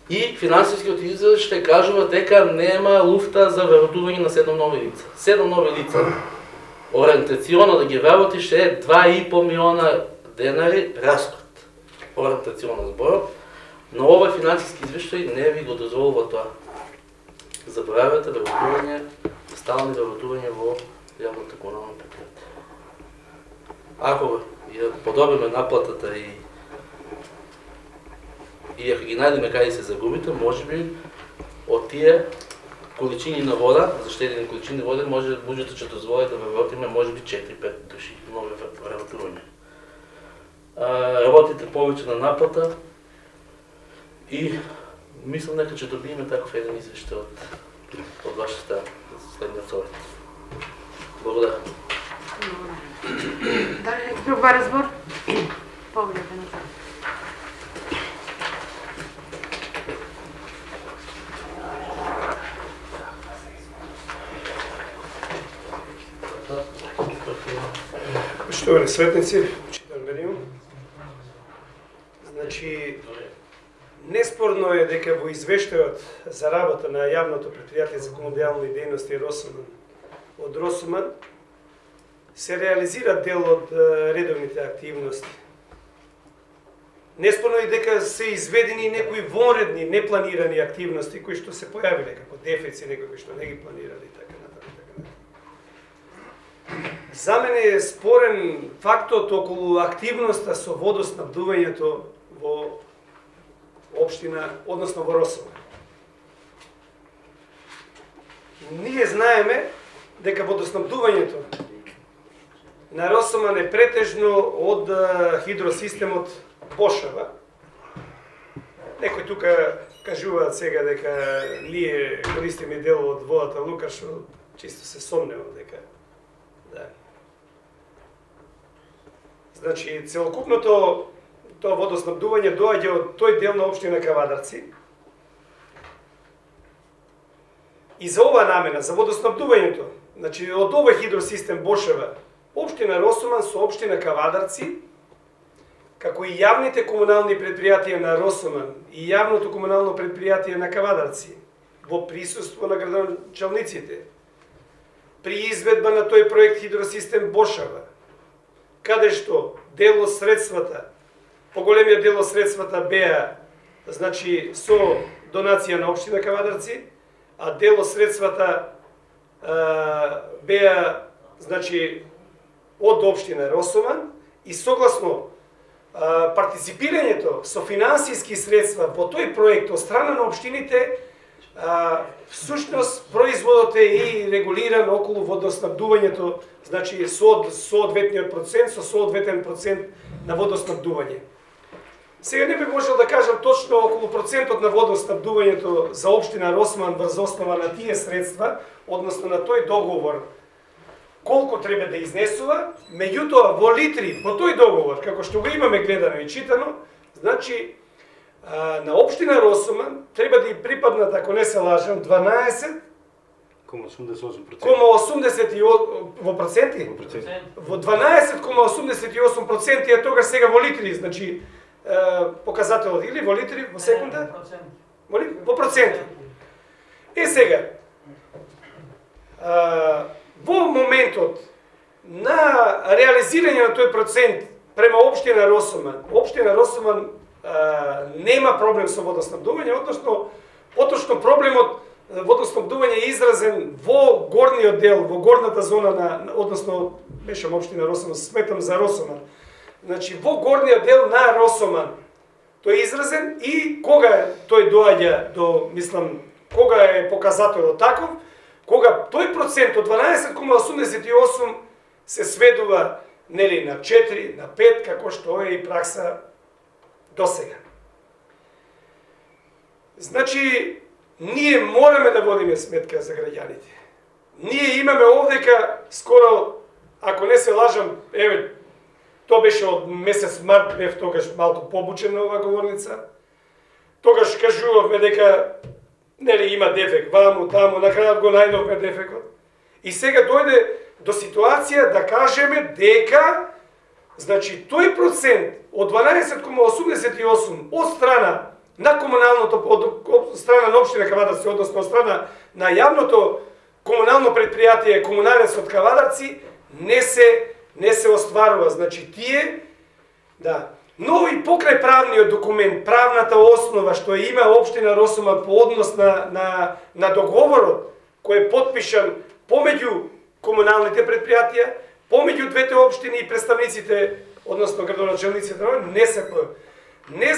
D: и финансискиот извештај кажува дека нема луфта за вработување на 7 нови лица. 7 нови лица. Ориентационо да ги вработиш е 2,5 милиона денари расход. Ориентационно зборот, но овој финансиски извештај не ви го дозволува тоа. Заборавате вработување, стални вработувања во јавното комунално предпријатие. Ако ја подобриме наплатата и ако ги најдеме каде се загубите, можеби од тие количини на вода, заштедени количини вода, може буџетот ќе дозволи да вработиме можеби 4-5 души нови вработувања. Работите повеќе на наплата и мислам дека ќе добиеме таков еден извештај од ваша страна за следниот совет. Благодарам.
A: Дали neki друг разбор? Погледате на това.
B: Поштовани светници, читам меню. Значи, неспорно е дека во извештајот за работа на јавното предпријатие за комунални дејности Росоман од Росоман се реализира дел од редовните активности. Неспорно е дека се изведени некои вонредни, непланирани активности кои што се појавиле како дефицит, некои кои што не ги планирали и така натаму. За мене е спорен фактот околу активноста со водоснабдувањето во општина, односно во Росоман. Ние знаеме дека водоснабдувањето на Росоман е претежно од хидросистемот Бошава. Некои тука кажуваат сега дека ние користиме дел од водата Лука, што чисто се сомневам дека да. Значи, целокупното тоа водоснабдување доаѓа од тој дел на општина Кавадарци. И за оваа намена, за водоснабдувањето, значи од овој хидросистем Бошева, општина Росоман со општина Кавадарци, како и јавните комунални предпријатија на Росоман и јавното комунално предпријатие на Кавадарци, во присуство на градоначалниците, при изведба на тој проект хидросистем Бошева, каде што дел од средствата, поголемиот дел од средствата беа, значи, со донација на општина Кавадарци, а дел од средствата беа, значи, од општина Росоман и согласно партиципирањето со финансиски средства во тој проект од страна на општините, всушност производот е и регулиран околу водоснабдувањето, значи со соодветниот процент, со соодветен процент на водоснабдување. Сега не би можел да кажам точно околу процентот на водоснабдувањето за општина Росоман врз основа на тие средства, односно на тој договор, колку треба да изнесува, меѓутоа во литри по тој договор, како што го имаме гледано и читано, значи на општина Росоман треба да и припаднат, ако не се лажам, 12,88% во проценти? Во 12,88% е тогаш сега во литри, значи показателот или во литри, во секунда? Во проценти. Е сега, во моментот на реализирање на тој процент према општина Росоман нема проблем со водоснабдување, односно поточно проблемот водоснабдување е изразен во горниот дел, во горната зона на, односно бешам општина Росоман, сметам за Росоман. Значи во горниот дел на Росоман тој е изразен и кога тој доаѓа до, мислам, кога е показателот таков, кога тој процент од 12,88 се сведува нели на 4, на 5, како што е и пракса досега. Значи, ние мораме да водиме сметка за граѓаните. Ние имаме овдека скоро, ако не се лажам, еве, Тоа беше од месец март, бев тогаш малку побучен на оваа говорница. Тогаш кажувавме дека нели има дефект ваму, таму, на крајот го најдовме дефектот. И сега дојде до ситуација да кажеме дека значи тој процент од 12,88 од страна на комуналното, од страна на општина Кавадарци, односно од страна на јавното комунално предпријатие Комуналецот Кавадарци не се остварува. Значи тие, да, но и покрај правниот документ, правната основа што има општина Росуман по однос на договорот кој е потпишан помеѓу комуналните предпријатија, помеѓу двете општини и представниците, односно градоначелниците, не се Не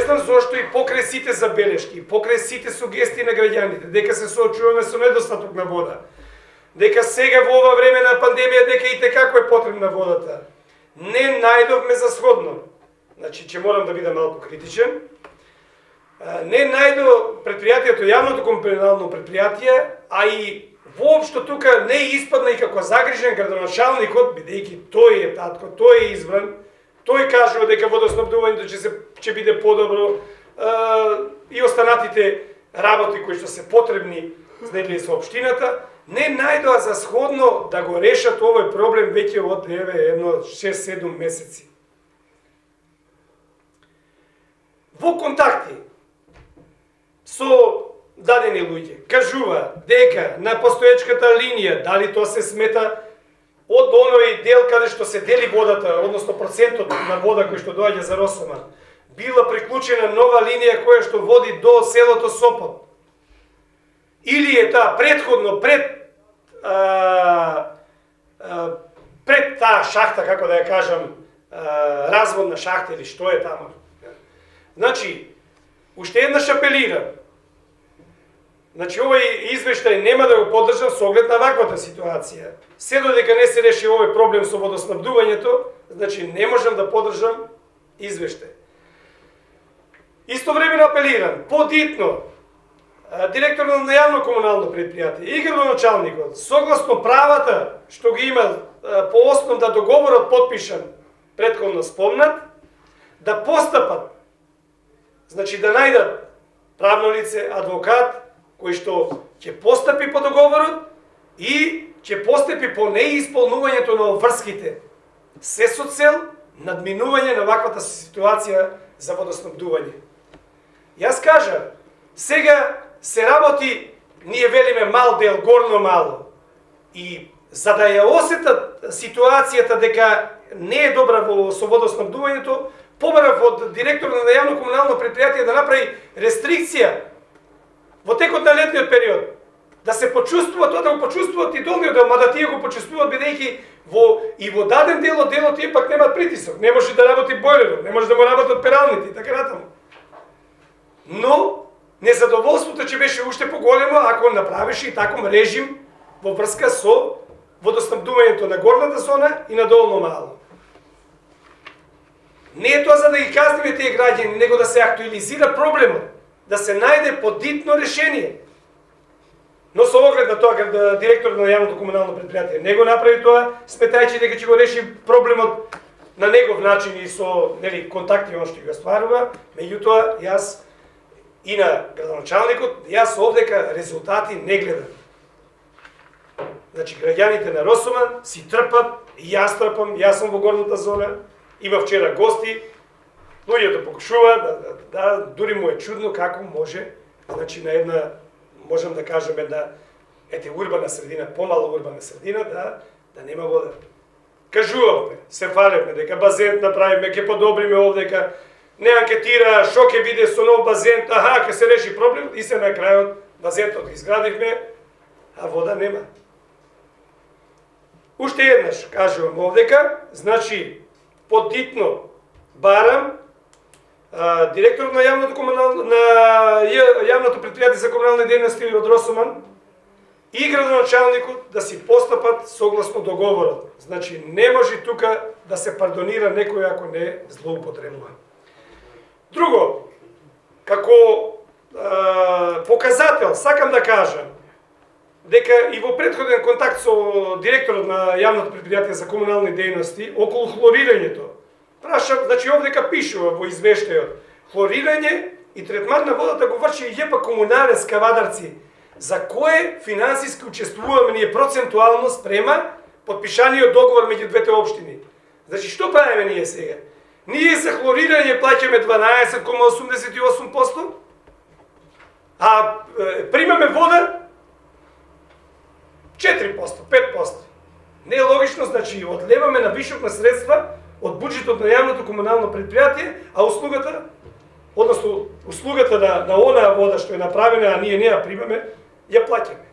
B: знам зошто и покрај сите забелешки, покрај сите сугестии на граѓаните, дека се соочуваме со недостаток на вода, дека сега во ова време на пандемија дека и како е потребна водата, не најдовме за сходно. Значи, ќе морам да бидам малку критичен. Не најдо предпријатието, јавното комунално предпријатие, а и воопшто тука не испадна и како загрижен градоначалникот, бидејќи тој е татко, тој е избран, тој кажува дека водоснабдувањето ќе биде подобро и останатите работи кои што се потребни со општината, не најдоа за сходно да го решат овој проблем веќе од 6-7 месеци. Во контакти со дадени луѓе кажува дека на постоечката линија, дали тоа се смета од оној дел каде што се дели водата, односно процентот на вода кој што доаѓа за Росуман, била приклучена нова линија која што води до селото Сопот. Или е таа предходно пред таа шахта, како да ја кажам, разводна шахта или што е таму. Значи, уште еднаш апелирам. Значи, овој извештај нема да го поддржам со оглед на ваквата ситуација. Се додека не се реши овој проблем со водоснабдувањето, значи не можам да поддржам извештај. Истовремено апелирам, подитно, директорот на јавно комунално предпријатие и градоначалникот, согласно правата што ги има по основ да договорот потпишан претходно спомнат, да постапат, значи да најдат правно лице, адвокат, кој што ќе постапи по договорот и ќе постапи по неисполнувањето на обврските, се со цел надминување на ваквата ситуација за водоснабдување. Јас кажам, сега се работи, ние велиме мал дел, горно мало. И за да ја осетат ситуацијата дека не е добра со водоснабдувањето, побарав од директорот на јавно комунално предпријатие да направи рестрикција во текот на летниот период, да се почувствува тоа, да го почувствуваат и долниот дел, мада тие го почувствуваат бидејќи во даден дел од делот тие пак немаат притисок, не може да работи бойлерот, не може да му работат пералните и така натаму. Но незадоволството ќе беше уште поголемо ако направеше и таков режим во врска со водоснабдувањето на горната зона и на долно мало. Не е тоа за да ги казниме тие граѓани, него да се актуализира проблемот, да се најде подитно решение. Но со оглед на тоа, директорот на јавното комунално предпријатие не го направи тоа, сметајќи дека ќе го реши проблемот на негов начин и со контакти он што ги остварува, меѓутоа јас и на градоначалникот, јас овдека резултати не гледам. Значи, граѓаните на Росуман си трпат, и јас трпам, јас сум во горната зона, има вчера гости, луѓето покушуваат, дури му е чудно како може, значи на една, можам да кажем една, урбана средина, помала урбана средина, да нема вода. Кажуваме, се фалевме дека базен направиме, ќе подобриме овдека, не анкетира, шо ќе биде со нов базен, ќе се реши проблем, и се на крајот базентот изградивме, а вода нема. Уште еднаш кажувам овдека, значи, подитно барам директорот на јавното предпријатие за комунални дејности од Росуман и градоначалникот да си постапат согласно договорот. Значи, не може тука да се пардонира некој ако не злоупотребува. Друго, како показател, сакам да кажам, дека и во претходен контакт со директорот на јавното предпријатие за комунални дејности околу хлорирањето. Прашав, значи овдека пишува во извештајот, хлорирање и третман на водата го врши ЈП Комунале Скавадарци, за кое финансиски учествуваме ние процентуално спрема подпишаниот договор меѓу двете општини. Значи, што правиме ние сега? Ние за хлорирање плаќаме 12,88%, а примаме вода 4%, 5%. Не е логично, значи, одлеваме на вишок на средства од буџетот на јавното комунално предпријатие, а услугата, односно услугата на онаа вода што е направена, а ние не ја примаме, ја плаќаме.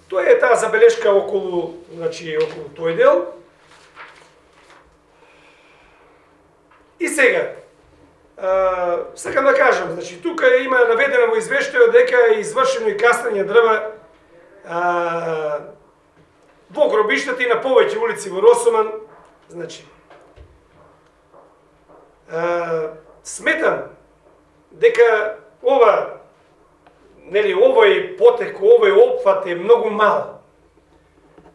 B: Тоа е таа забелешка околу, значи, околу тој дел. И сега, сакам да кажам, значи, тука има наведено во извештајот дека е извршено и кастање дрва во гробиштата и на повеќе улици во Росоман. Значи, сметам дека овој потек, овој опфат е многу мал.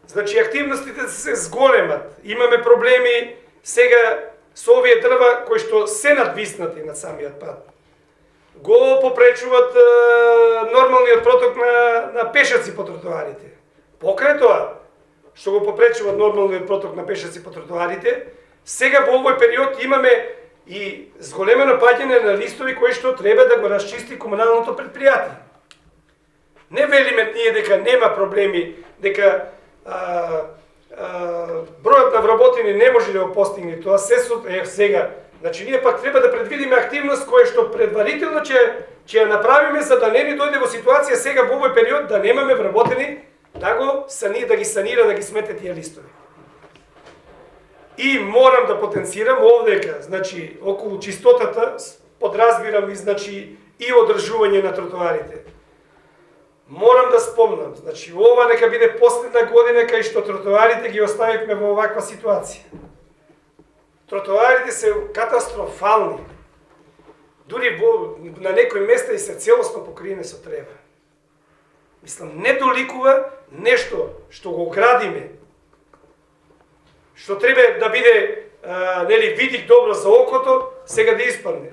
B: Значи, активностите се зголемат, имаме проблеми сега со овие дрва кои што се надвиснати над самиот пат. Го попречуват нормалниот проток на пешаци по тротоарите. Покрај тоа, што го попречуват нормалниот проток на пешаци по тротоарите, сега во овој период имаме и зголемено паѓање на листови кои што треба да го расчисти комуналното предпријатие. Не велиме ние дека нема проблеми, дека бројот на вработени не може да го постигне тоа, сега. Значи, ние пак треба да предвидиме активност која што предварително ќе ја направиме за да не ни дојде во ситуација сега во овој период да немаме вработени да ги санира, да ги смете тие листови. И морам да потенцирам овдека, значи, околу чистотата, подразбирам и, значи, и одржување на тротоарите. Морам да спомнам, значи, ова нека биде последна година кај што тротоарите ги оставивме во оваква ситуација. Тротоарите се катастрофални. Дури на некои места и се целосно покриени со трева. Мислам, не доликува нешто што го градиме, што треба да биде видик добро за окото, сега да испадне.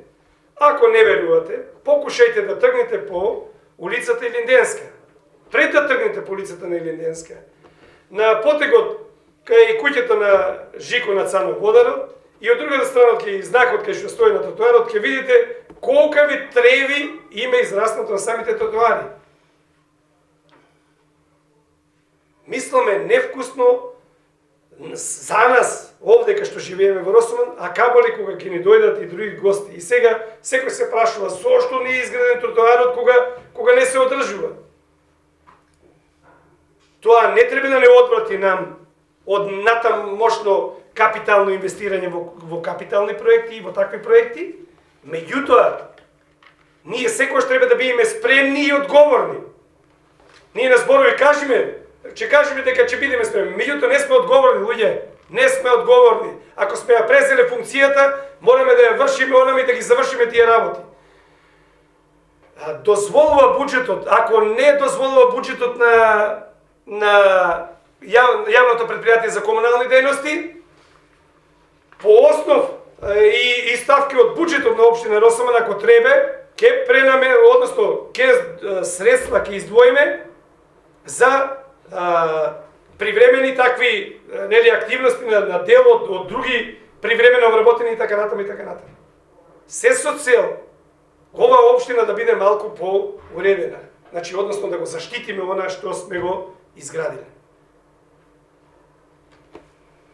B: Ако не верувате, покушајте да тргнете по улицата Илинденска. Пред да тргнете по улицата на Илинденска, на потегот кај куќата на Жико на Цанов Водарот, и од другата страна кај знакот кај што стои на тротоарот, ќе видите колкави треви има израснато на самите тротоари. Мисламе невкусно за нас овде што живееме во Росоман, а камоли кога ќе ни дојдат и други гости. И сега секој се прашува зошто не е изграден тротоарот кога не се одржува. Тоа не треба да не одврати нам од натам мощно капитално инвестирање во капитални проекти и во такви проекти. Меѓутоа, ние секогаш треба да бидеме спремни и одговорни. Ние на зборови кажеме дека ќе бидеме спремни. Меѓутоа не сме одговорни, луѓе. Не сме одговорни. Ако сме ја презеле функцијата, мораме да ја вршиме онаме и да ги завршиме тие работи. Дозволува буџетот, ако не дозволува буџетот на јавното предпријатие за комунални дејности, по основ и ставки од буџетот на општина Росоман, ако треба, ќе пренаме, односно ќе средства ќе издвоиме за привремени такви активности на дел од други привремено вработени и така натаму и така натаму. Се со цел ова општина да биде малку по-уредена. Значи, односно да го заштитиме она што сме го изградиле.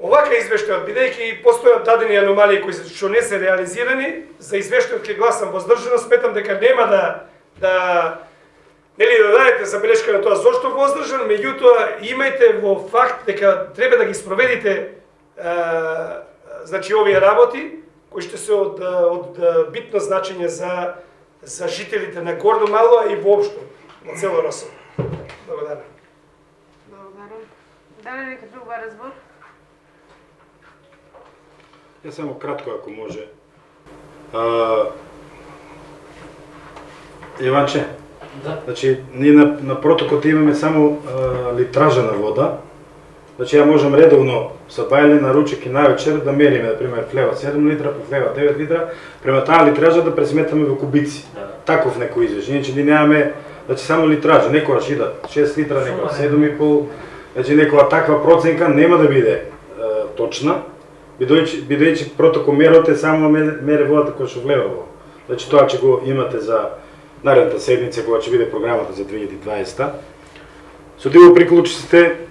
B: Овака извештајот, бидејќи постојат дадени аномалии кои што не се реализирани, за извештајот ќе гласам воздржано, сметам дека нема да дадете забелешка на тоа зошто воздржан, меѓутоа имајте во факт дека треба да ги спроведите значи овие работи кои што се од битно значење за жителите на Горно Мало и воопшто на цело Росово. Благодарам.
A: Благодарам. Дали некој друг разбор?
G: Ја само кратко, ако може. Иванче, Значи, ние на протокот имаме само литража на вода. Значи, ја можам редовно со бајле на ручек и навечер да мериме, например, флева 7 литра, по флева 9 литра, према таа литража да пресметаме во кубици. Таков некој извеш. Иначе ние немаме, значи, само литража, некојаш идат 6 литра, некоја 7,5, значи некоја таква проценка нема да биде точна, бидејќи протокомерот е само мере водата која што влева во. Значи, тоа ќе го имате за наредната седница, кога ќе биде програмата за 2020. Со диво приклучиците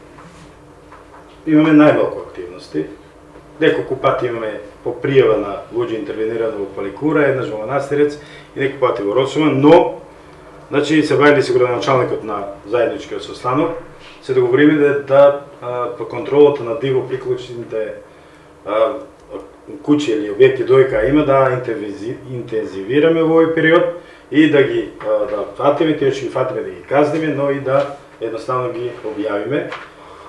G: имаме најмалку активности. Неколку пати имаме по пријава на луѓе интервенирано во Паликура, еднаш во Манастирец и неколку пати во Росуман, но значи се бајали се градоначалникот на заедничкиот состанок, се договориме да по контролата на диво приклучните куќи или објекти доека има да интензивираме во овој период и да ги да фатиме, тие што ги фатиме да ги казниме, но и да едноставно ги објавиме.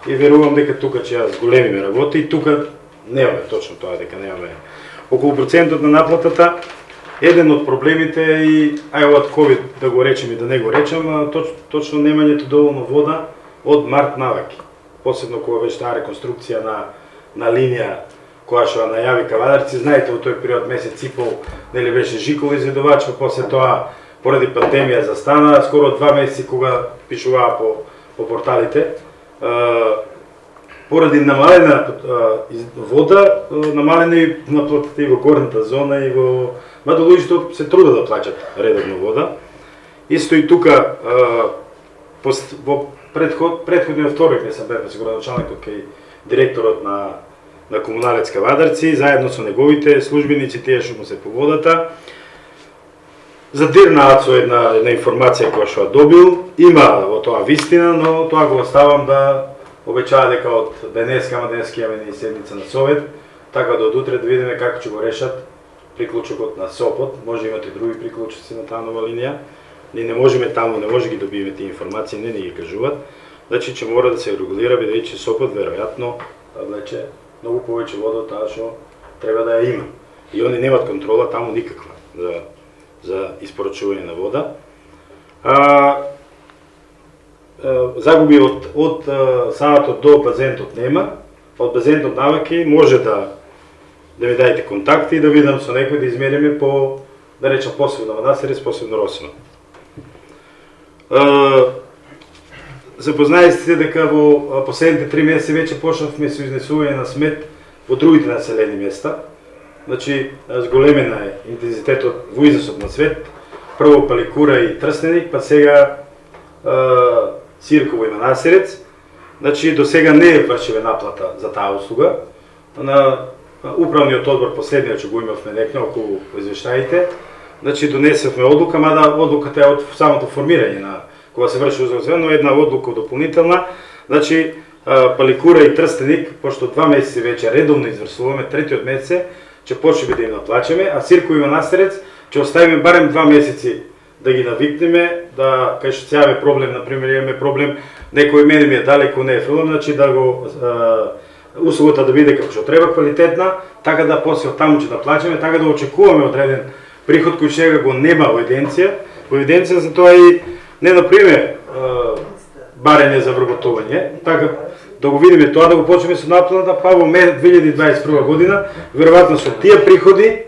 G: И верувам дека тука ќе ја зголемиме работи и тука немаме точно тоа дека немаме околу процентот на наплатата. Еден од проблемите е и од ковид да го речем и да не го речем, точно немањето доволно вода од март наваки. Посебно кога беше таа реконструкција на линија која што најави Кавадарци, знаете, во тој период месец и пол нели беше жикол изведувач, па после тоа поради пандемија застана, скоро 2 месеци кога пишуваа по порталите. Поради намалена вода, намалена и наплатата и во горната зона и во... Мада луѓето се трудат да плаќат редовно вода. Исто и тука, во предходниот вторник не сам бев градоначалникот кај директорот на Комуналец Кавадарци, заедно со неговите службеници, тие што му се по водата. Задирнаат со една информација која што ја добил. Има во тоа вистина, но тоа го оставам да обечаа дека од денеска, ама денеска имаме и седница на совет, така да од утре да видиме како ќе го решат приклучокот на Сопот. Може имате други приклучоци на таа нова линија. Ние не можеме таму, не може ги добиеме тие информации, не ни ги кажуваат. Значи ќе мора да се регулира, бидејќи Сопот веројатно влече многу повеќе вода од таа што треба да ја има. И они немаат контрола таму никаква за испорачување на вода. Загуби од саатот до базентот нема. Од базентот наваки може да ми дадете контакти и да видам со некој да измериме по, да речем, посебно Манастирец, посебно Росиман. Запознаете се дека во последните 3 месеци веќе почнавме со изнесување на смет во другите населени места. Значи, зголемена е интензитетот во износот на свет. Прво Паликура и Трстеник, па сега Цирково и Манастирец. Значи, до сега не е вршиве наплата за таа услуга. На управниот одбор последниот што го имавме некна околу извештаите, значи донесевме одлука, мада одлуката е од самото формирање на кога се врши услуга, но една одлука допълнителна. Значи, Паликура и Трстеник, пошто 2 месеци веќе редовно извршуваме, третиот месец ќе почнеме да им наплачеме, а Цирково и Манастирец ќе оставиме барем 2 месеци да ги навикнеме, да кај што сејаве проблем, например, имаме проблем, некој мене ми е далеко, не е филм, значи да го услугата да биде како што треба, квалитетна, така да после од таму ќе наплачеме, така да очекуваме одреден приход кој сега го нема во евиденција, за тоа и не например барење за вработување, така да го видиме тоа, да го почнеме со наплата, па во 2021 година, веројатно со тие приходи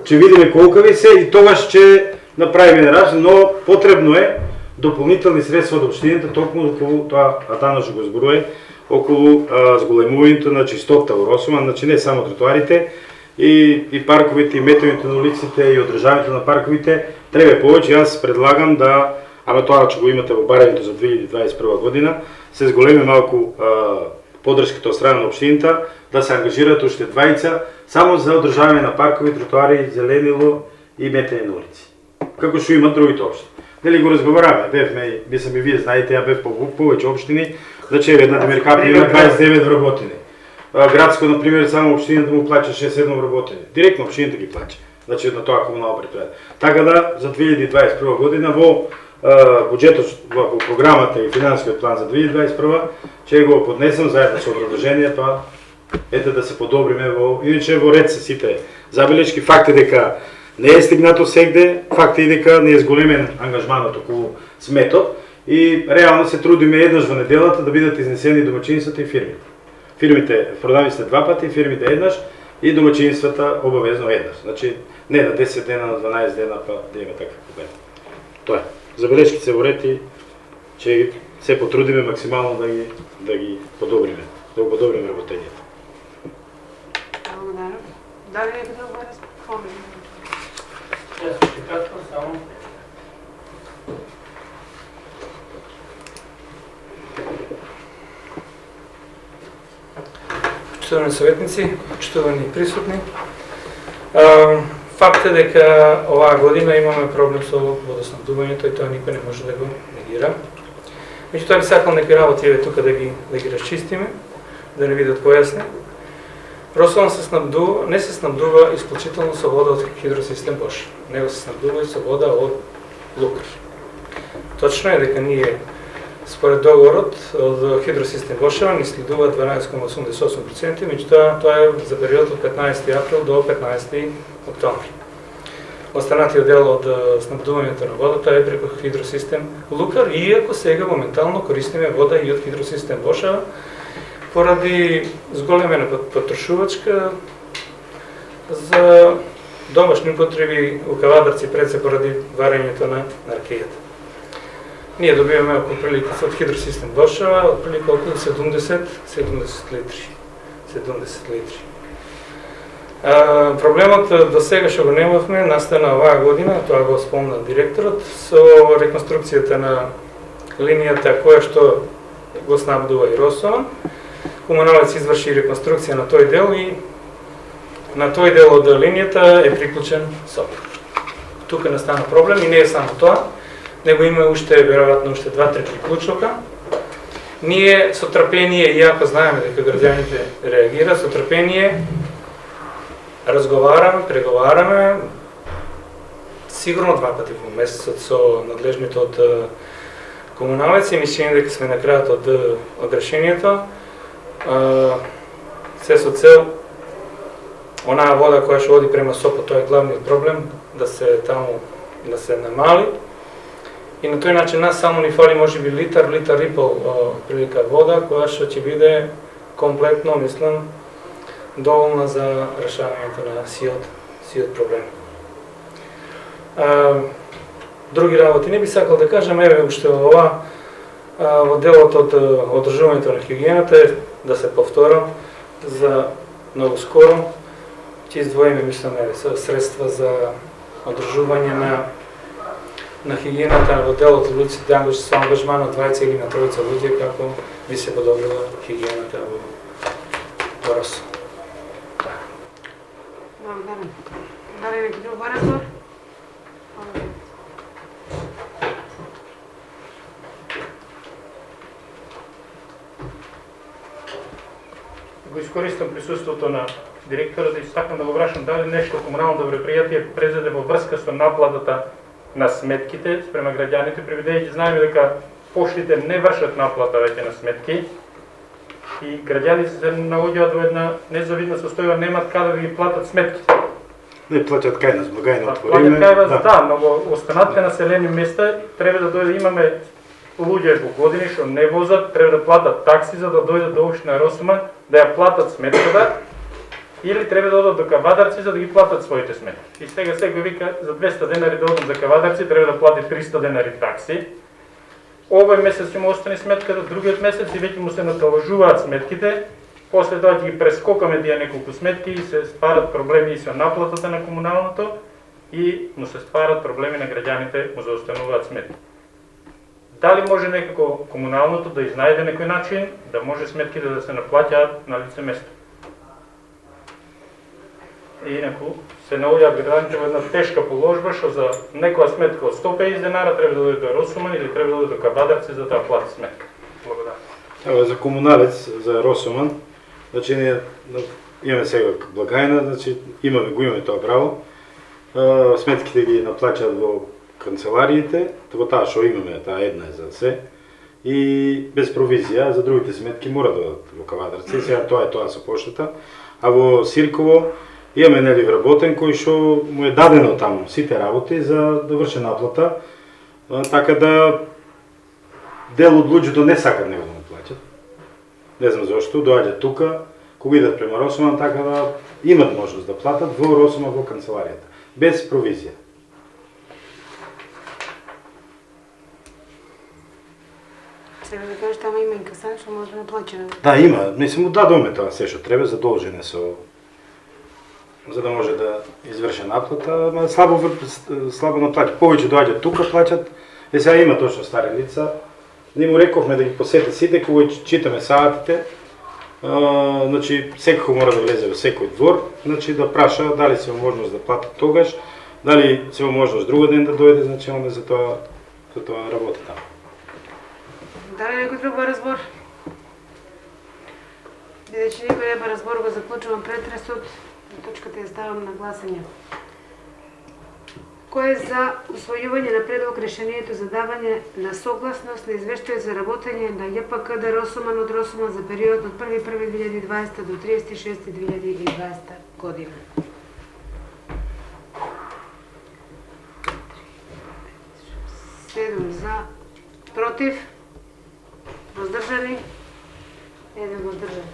G: ќе видиме колкави се и тогаш ќе направиме разлика, но потребно е дополнителни средства од општините токму околу тоа, Атана што го зборува, околу зголемувањето на чистота во Росуман, значи не само тротоарите, и парковите, и метењето на улиците, и одржавањето на парковите, треба повеќе. Јас предлагам да, ама тоа што го имате во барањето за 2021 година, се зголеми малку поддршката од страна на општината, да се ангажираат уште двајца само за одржавање на паркови, тротоари, зеленило и метење на улици. Како што имат другите општини. Дали го разговараме, бевме, мислам и вие знаете, ја бев по повеќе општини, значи една Демиркапи има 29 вработени. Градско, например, само општината му плаќа 6-7 вработени. Директно општината ги плаќа, значи на тоа комунално предпријатие. Така да, за 2021 година во буџетот, во програмата и финансискиот план за 2021 ќе го поднесам заедно со образложение, па ете да се подобриме во, иначе во ред се сите забелешки. Факт е дека Не е стигнато сегде, факт е дека не е зголемен ангажманот околу сметот и реално се трудиме еднаш во неделата да бидат изнесени домаќинствата и фирмите. Фирмите продави се 2 пати, фирмите еднаш и домаќинствата обавезно еднаш. Значи не на 10 дена, на 12 дена, па да има такав проблем. Тоа е. Забелешките се во ред и че се потрудиме максимално да ги подобриме, да го подобриме работењето.
A: Благодарам. Дали некој друг баре спомени?
C: Јас ќе кратко само. Почитувани советници, почитувани присутни, факт е дека оваа година имаме проблем со водоснабдувањето и тоа никој не може да го негира. Меѓутоа би сакал некои работи тука да ги расчистиме, да не бидат појасни. Росоман не се снабдува исклучително со вода од хидросистем Бош, него се снабдува и со вода од Лукар. Точно е дека ние според договорот од хидросистем Бошева ни следува 12,88%, меѓутоа тоа е за период од 15 април до 15 октомври. Останатиот дел од снабдувањето на водата е преку хидросистем Лукар, иако сега моментално користиме вода и од хидросистем Бошева, поради зголемена потрошувачка за домашни употреби у Кавадарци пред се поради варењето на ракијата. Ние добиваме околу прилика од хидросистем Бошева, од прилика околу 70 литри. Проблемот до сега што го немавме настана оваа година, тоа го спомна директорот, со реконструкцијата на линијата која што го снабдува и Росоман. Комуналец изврши реконструкција на тој дел и на тој дел од линијата е приклучен СОП. Тука настана проблем и не е само тоа, него има веројатно уште 2-3 приклучока. Ние со трпение, иако знаеме дека граѓаните реагира, со трпение разговараме, преговараме, сигурно 2 пати во месецот со надлежните од комуналец и мислиме дека сме на крајот од решението. Се со цел онаа вода која што оди према СОП, тоа е главниот проблем, да се намали. И на тој начин нас само ни фали можеби литар и пол прилика вода, која што ќе биде комплетно, мислам, доволна за решавањето на сиот проблем. Други работи не би сакал да кажам, еве уште во делот од одржувањето на хигиената да се повторам за многу скоро ќе издвоиме, мислам, средства за одржување на хигиената во делот од луѓето со ангажман од 20 или на 3 луѓе како би се подобрила хигиената во Рос.
A: Благодарам. Дали некој друг баре?
C: Го искористам присуството на директорот и сакам да го прашам дали нешто комуналното предпријатие презеде во врска со наплатата на сметките спрема граѓаните, бидејќи знаеме дека поштите не вршат наплата веќе на сметки и граѓаните се наоѓаат во една незавидна состојба, немаат каде да ги платат сметките.
G: Не платят кај нас, благајна отвориме.
C: Да, но во останатите населени места треба да дојде, имаме луѓе во години што не возат, треба да платат такси за да дојдат до општина Росоман, да ја платат сметката, или треба да одат до Кавадарци за да ги платат своите сметки. И сега секој вика за 200 денари да одам за Кавадарци, треба да плати 300 денари такси. Овој месец ќе му остане сметката, другиот месец и веќе му се натоложуваат сметките. После тоа ќе ги прескокаме тие неколку сметки и се стварат проблеми и со наплатата на комуналното и му се стварат проблеми на граѓаните, му заостануваат сметки. Дали може некако комуналното да изнајде некој начин да може сметките да се наплаќаат на лице место? И инаку се наоѓаат граѓаните во една тешка положба што за некоја сметка од 150 денара треба да дојде до Росоман или треба да дојде до Кавадарци за да плати сметка. Благодарам.
G: Ево за комуналец за Росоман, значи ние имаме сега благајна, значи имаме тоа право. Сметките ги наплаќаат во канцелариите, во таа што имаме, таа една е за се, и без провизија, за другите сметки мора да одат во Кавадарци, сега тоа е тоа со поштата, а во Сирково Имаме нели вработен кој што му е дадено таму сите работи за да врши наплата, така да дел од луѓето не сакат него да му плаќат. Не знам зашто, доаѓа тука, кога идат према Росман, така да имат можност да платат во Росман во канцеларијата, без провизија.
A: Сега да кажеш, тamo има инкасач, што може да не плаќа.
G: Да, има. Мислим, му дадоме тоа се што треба, задолжене со за да може да изврши наплата, ама слабо наплаќа. Повеќе доаѓаат тука, плаќат. Сега има точно стари лица. Ние му рековме да ги посети сите, кога читаме саатите. Значи, секој мора да влезе во секој двор, значи да праша дали се можност да плати тогаш, дали се можност друга ден да дојде, значи он за тоа работи таму.
A: Дали некој друг ба разбор? Бидејќи никој не ба разбор, го заклучувам претресот. Точката ја ставам на гласање. Кој е за усвојување на предлог решението за давање на согласност на извештај за работење на ЈПКД Росоман од Росоман за период од 1.1.2020 до 36.2020 година? Седум за, против, воздржани, еден воздржан.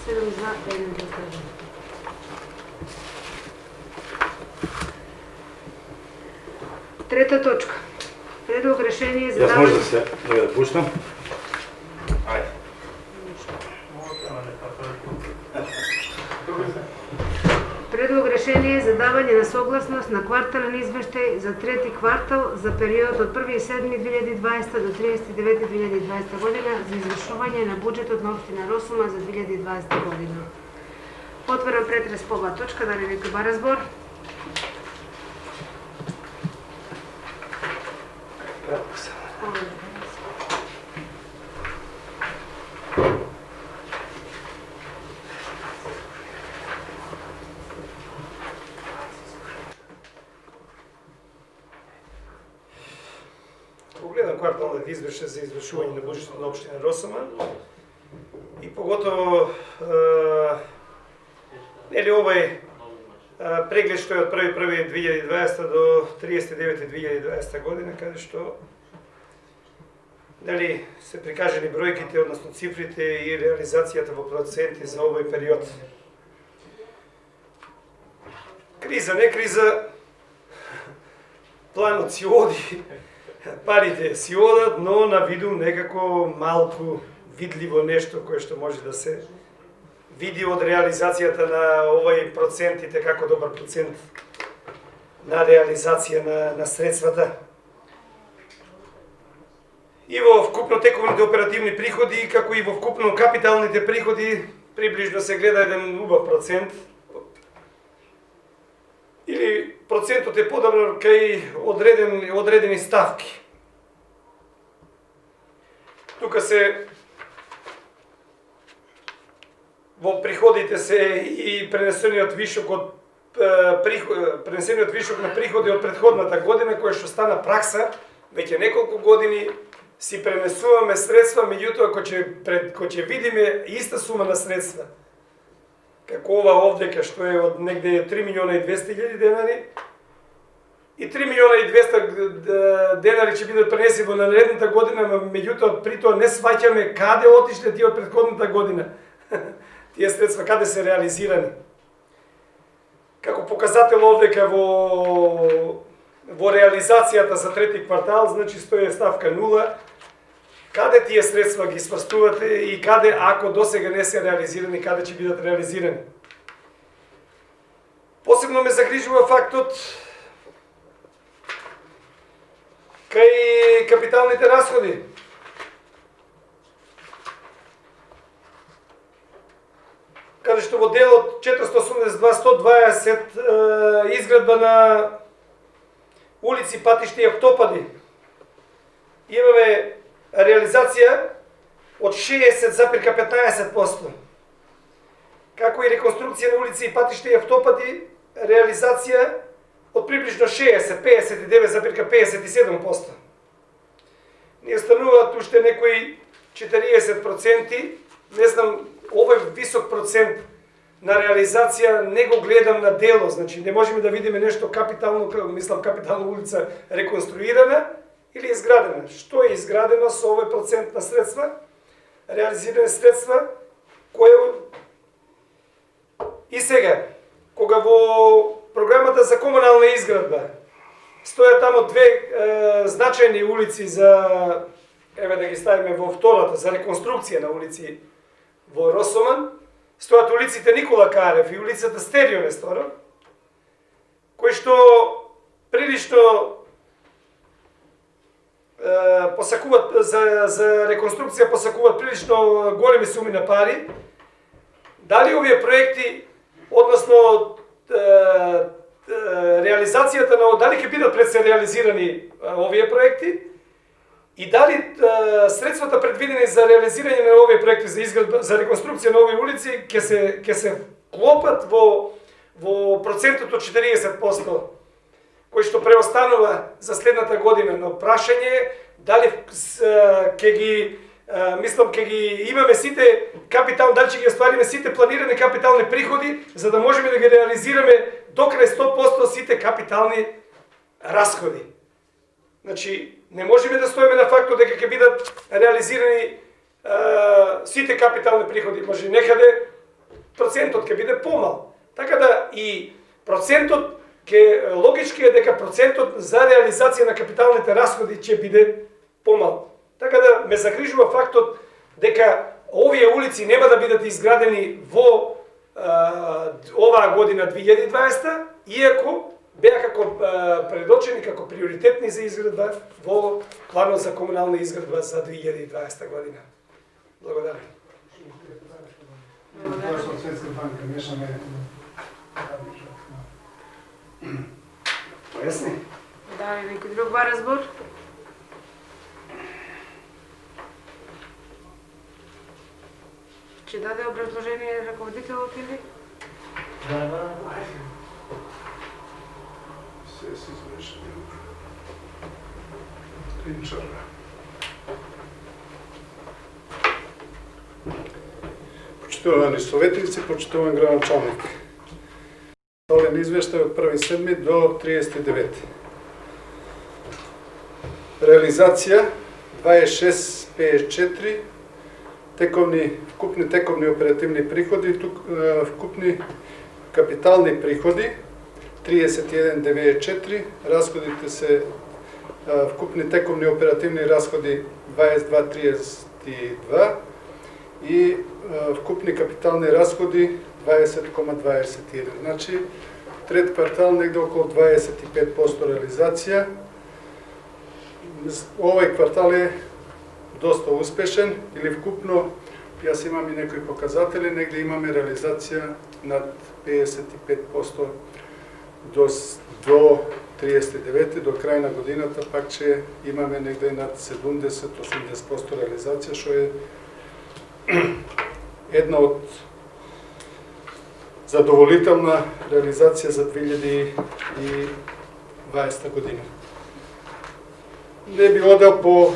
A: 7 за, 1 воздржан. Трета точка. Предлог решение за
G: Јас
A: давање...
G: може да се да пуштам? Ајде.
A: Предлог решение за давање на согласност на квартален извештај за трети квартал за период од 1.7.2020 до 39.2020 година за извршување на буџетот на општина Росума за 2020 година. Отварам претрес по оваа точка, дали некој ба разбор?
B: Погледам кварталните извештај за извршување на буџетот на општина Росома и поготово нели овај преглед што е од 1.1.2020 до 39.2020 година, каде што нели се прикажани бројките, односно цифрите и реализацијата во проценти за овој период. Криза, не криза, планот си оди, парите си одат, но на виду некако малку видливо нешто кое што може да се види од реализацијата на овој процент и како добар процент на реализација на средствата. И во вкупно тековните оперативни приходи, како и во вкупно капиталните приходи, приближно се гледа еден убав процент. Или процентот е подобар кај одредени ставки. Тука се во приходите се и пренесениот вишок на приходи од претходната година, која што стана пракса веќе неколку години, си пренесуваме средства, меѓутоа кога ќе видиме иста сума на средства, како ова овдека што е од негде 3.200.000 денари, и 3.200.000 денари ќе бидат пренесени во наредната година, меѓутоа при тоа не сваќаме каде отишле тие од претходната година. Тие средства каде се реализирани. Како показател овдека во реализацијата за трети квартал, значи стои ставка 0, каде тие средства ги сврстувате и каде, ако досега не се реализирани, каде ќе бидат реализирани. Посебно ме загрижува фактот кај капиталните расходи. Каде што во делот 482-120 изградба на улици, патишта и автопади имаме реализација од 60,15%. Како и реконструкција на улици и патишта и автопади, реализација од приближно 59,57%. Ние стануваат уште некои 40%, не знам, овој висок процент на реализација не го гледам на дело, значи не можеме да видиме нешто капитално, мислам капитална улица реконструирана или изградена. Што е изградено со овој процент на средства, реализирани средства, кои и сега, кога во програмата за комунална изградба стоја тамо две значајни улици за, еве да ги ставиме во втората, за реконструкција на улици во Росоман, стојат улиците Никола Карев и улицата Стерио Несторо, кои што прилично посакуваат за реконструкција, посакуваат прилично големи суми на пари. Дали овие проекти, односно реализацијата на дали ќе бидат пред се реализирани овие проекти и дали средствата предвидени за реализирање на овие проекти за изградба, за реконструкција на овие улици ќе се вклопат во процентот од 40% кој што преостанува за следната година, но прашање дали ќе ги мислам ќе ги имаме сите капитал, дали ќе ги оствариме сите планирани капитални приходи за да можеме да ги реализираме до крај 100% сите капитални расходи. Значи, не можеме да стоиме на фактот дека ќе бидат реализирани сите капитални приходи, може некаде процентот ќе биде помал. Така да и процентот логички е дека процентот за реализација на капиталните расходи ќе биде помал. Така да ме загрижува фактот дека овие улици нема да бидат изградени во оваа година 2020, иако беа како предочени како приоритетни за изградба во планот за комунална изградба за 2020 година. Благодарам. Поясни?
A: Да ли некој друг бар разбор? Ќе даде образложение раководителот или?
C: Да.
B: Се изврши. Тринчарга.
H: Почитувани советници, почитуван градоначалник. Долен извештај од 1.7. до 39. Реализација 26.54, вкупни тековни оперативни приходи, вкупни капитални приходи 31.94, расходите се вкупни тековни оперативни расходи 22.32 и вкупни капитални расходи 20.21. Значи, трет квартал негде околу 25% реализација. Овој квартал е доста успешен, или вкупно, јас имам и некои показатели, негде имаме реализација над 55% до 39 до крај на годината, пак че имаме негде над 70-80% реализација, што е една од задоволителна реализација за 2020 година. Не би одел по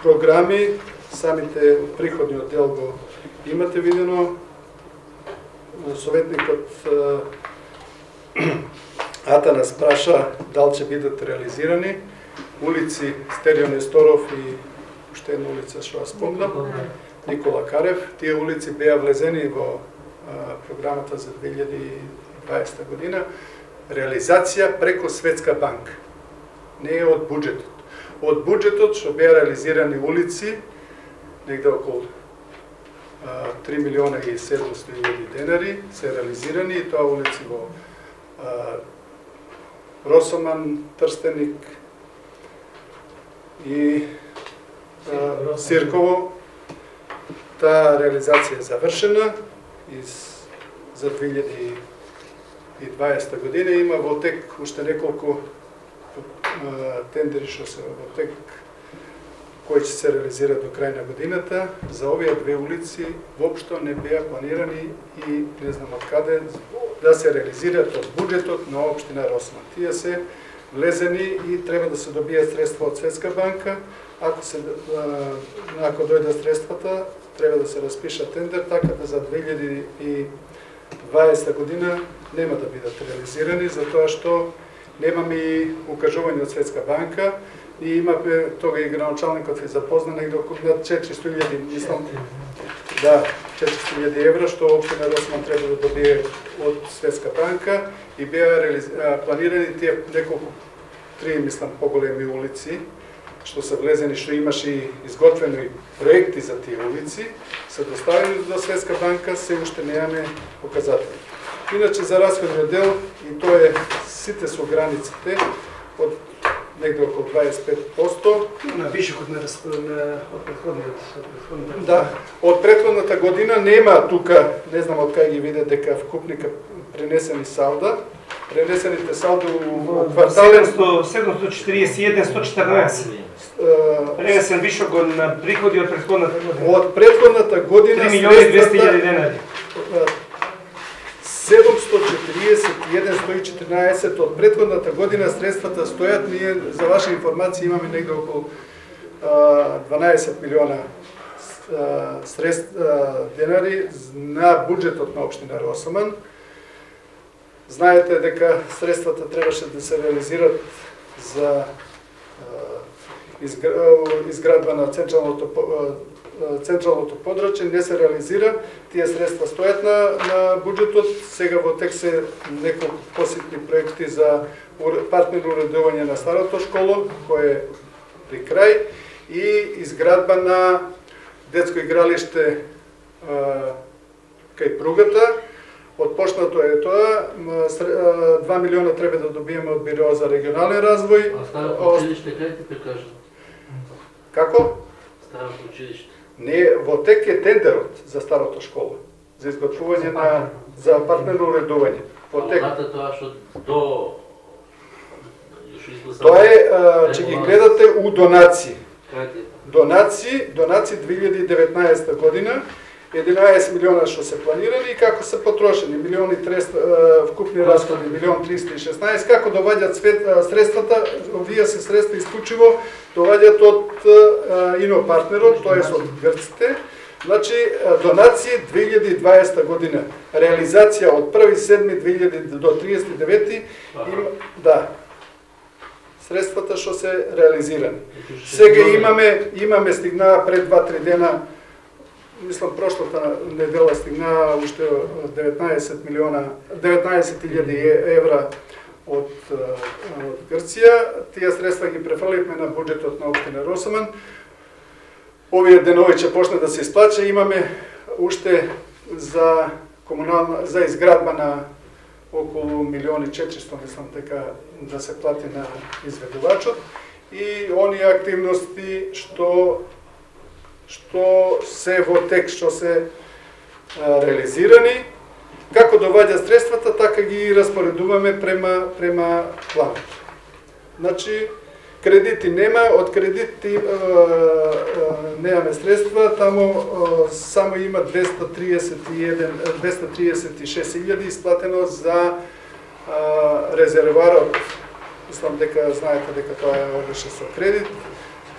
H: програми, самите приходниот дел го имате видено. Советникот Атанас праша дали ќе бидат реализирани. Улици Стерио Несторов и уште една улица што ја спомнам, Никола Карев, тие улици беа влезени во програмата за 2020 година. Реализација преко Светска банка, не е од буџетот. Од буџетот што беа реализирани улици, негде околу 3 милиона и 700 илјади денари се реализирани, и тоа улици во Росоман, Трстеник и Сирково. Таа реализација е завршена и за 2020 година има во тек уште неколку тендери што се во тек кои ќе се реализира до крај на годината. За овие две улици воопшто не беа планирани и не знам од каде да се реализираат од буџетот на општина Росман. Тие се влезени и треба да се добијат средства од Светска банка. Ако дојдат средствата, треба да се распиша тендер, така да за 2020 2020 година нема да бидат реализирани, затоа што немаме и укажување од Светска банка. И имаме, тога и градоначалникот ви запозна, негде околу 400.000, мислам, да, 400.000 евра, што општина Росман треба да добие од Светска банка и беа планирани тие неколку, 3, мислам, поголеми улици, што се влезени, што имаше и изготвени проекти за тие улици, се доставени до Светска банка, се уште немаме показатели. Иначе за расходниот дел, и тоа е сите со границите, од негде околу 25%.
B: На вишокот на од претходниот.
H: Да, од претходната година нема тука, не знам од кај ги виде дека вкупника пренесени салда. Пренесените салда у квартален
B: 741 114. Пренесен вишок на приходи од претходната година.
H: Од претходната година
B: 3.200.000 денари.
H: 741 114 од претходната година средствата стојат, ние за ваша информација имаме негде околу 12 милиона денари на буџетот на општина Росоман. Знаете дека средствата требаше да се реализират за изградба на централното подрачје, не се реализира. Тие средства стојат на буџетот. Сега во тек се неколку поситни проекти за партнерно уредување на старото школо, кој е при крај, и изградба на детско игралиште кај пругата. Отпочнато е тоа, 2 милиона треба да добиеме од Биро за регионален развој.
D: А старото училиште кај ти прикажа?
H: Како?
D: Старото училиште.
H: Не, во тек е тендерот за старото школа, за изготвување за партнерно уредување. Во тек.
D: Тоа што до
H: Тоа е, че ги гледате у донации.
D: Кај ти?
H: Донации 2019 година, 11 милиона што се планирани и како се потрошени, милиони 300 вкупни расходи, 1.316, како доваѓаат средствата, овие се средства исклучиво доваѓаат од инопартнерот, тоа од грците. Значи, донации 2020 година, реализација од 1.7.2000 до 39. Да, средствата што се реализирани. Сега имаме стигнаа пред 2-3 дена, мислам прошлата недела стигнаа уште 19.000 евра од Грција. Тие средства ги префрлихме на буџетот на општина Росоман. Овие денови ќе почне да се исплаќа. Имаме уште за изградба на околу 1.400.000, мислам дека да се плати на изведувачот, и оние активности што се во тек, што се реализирани, како доваѓа средствата, така ги распоредуваме према планот. Значи, кредити нема, од кредити немаме средства, таму само има 236.000 исплатено за резерварот. Мислам дека знаете дека тоа одеше со кредит.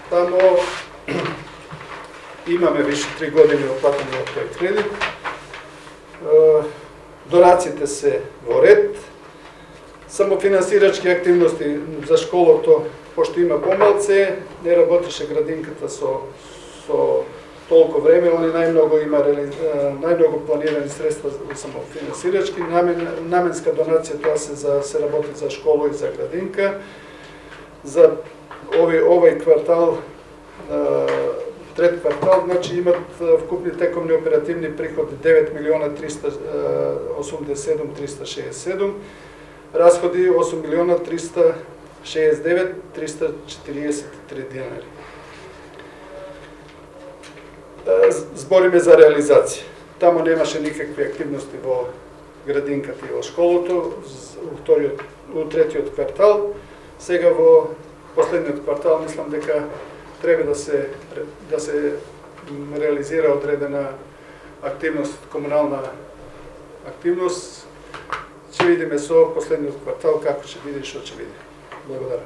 H: Таму имаме више 3 години оплатени од тој кредит. Донациите се во ред. Самофинансирачки активности за школото, пошто има помалце, не работеше градинката со толку време, они најмногу планирани средства за самофинансирачки, наменска донација, тоа се работи за школу и за градинка. За овој квартал, трет квартал, значи имат вкупни текомни оперативни приходи 9.387.367, расходи 8.369.343 денари. Збориме за реализација. Таму немаше никакви активности во градинката и во школото, у третиот квартал. Сега во последниот квартал мислам дека треба да се реализира одредена активност, комунална активност. Ќе видиме со последниот квартал како ќе биде и што ќе биде. Благодарам.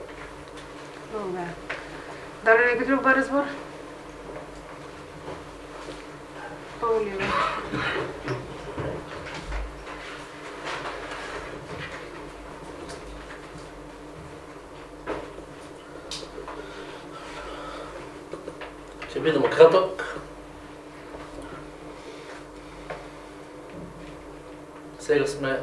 A: Добре. Дали некој друг бар збор? Паулина.
D: Сега сме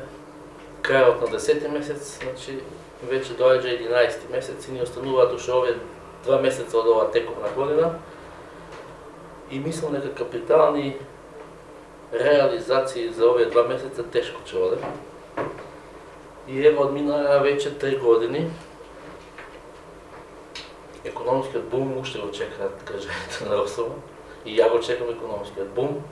D: крајот на 10 месец, значи веќе доаѓа 11 месец и ни остануваат уште овие 2 месеца од оваа тековна година. И мислам дека капитални реализации за овие 2 месеца тешко ќе оде. И ево одминаа веќе 3 години. Економскиот бум уште го чекаат граѓаните на Росово. И ја го чекам економскиот бум.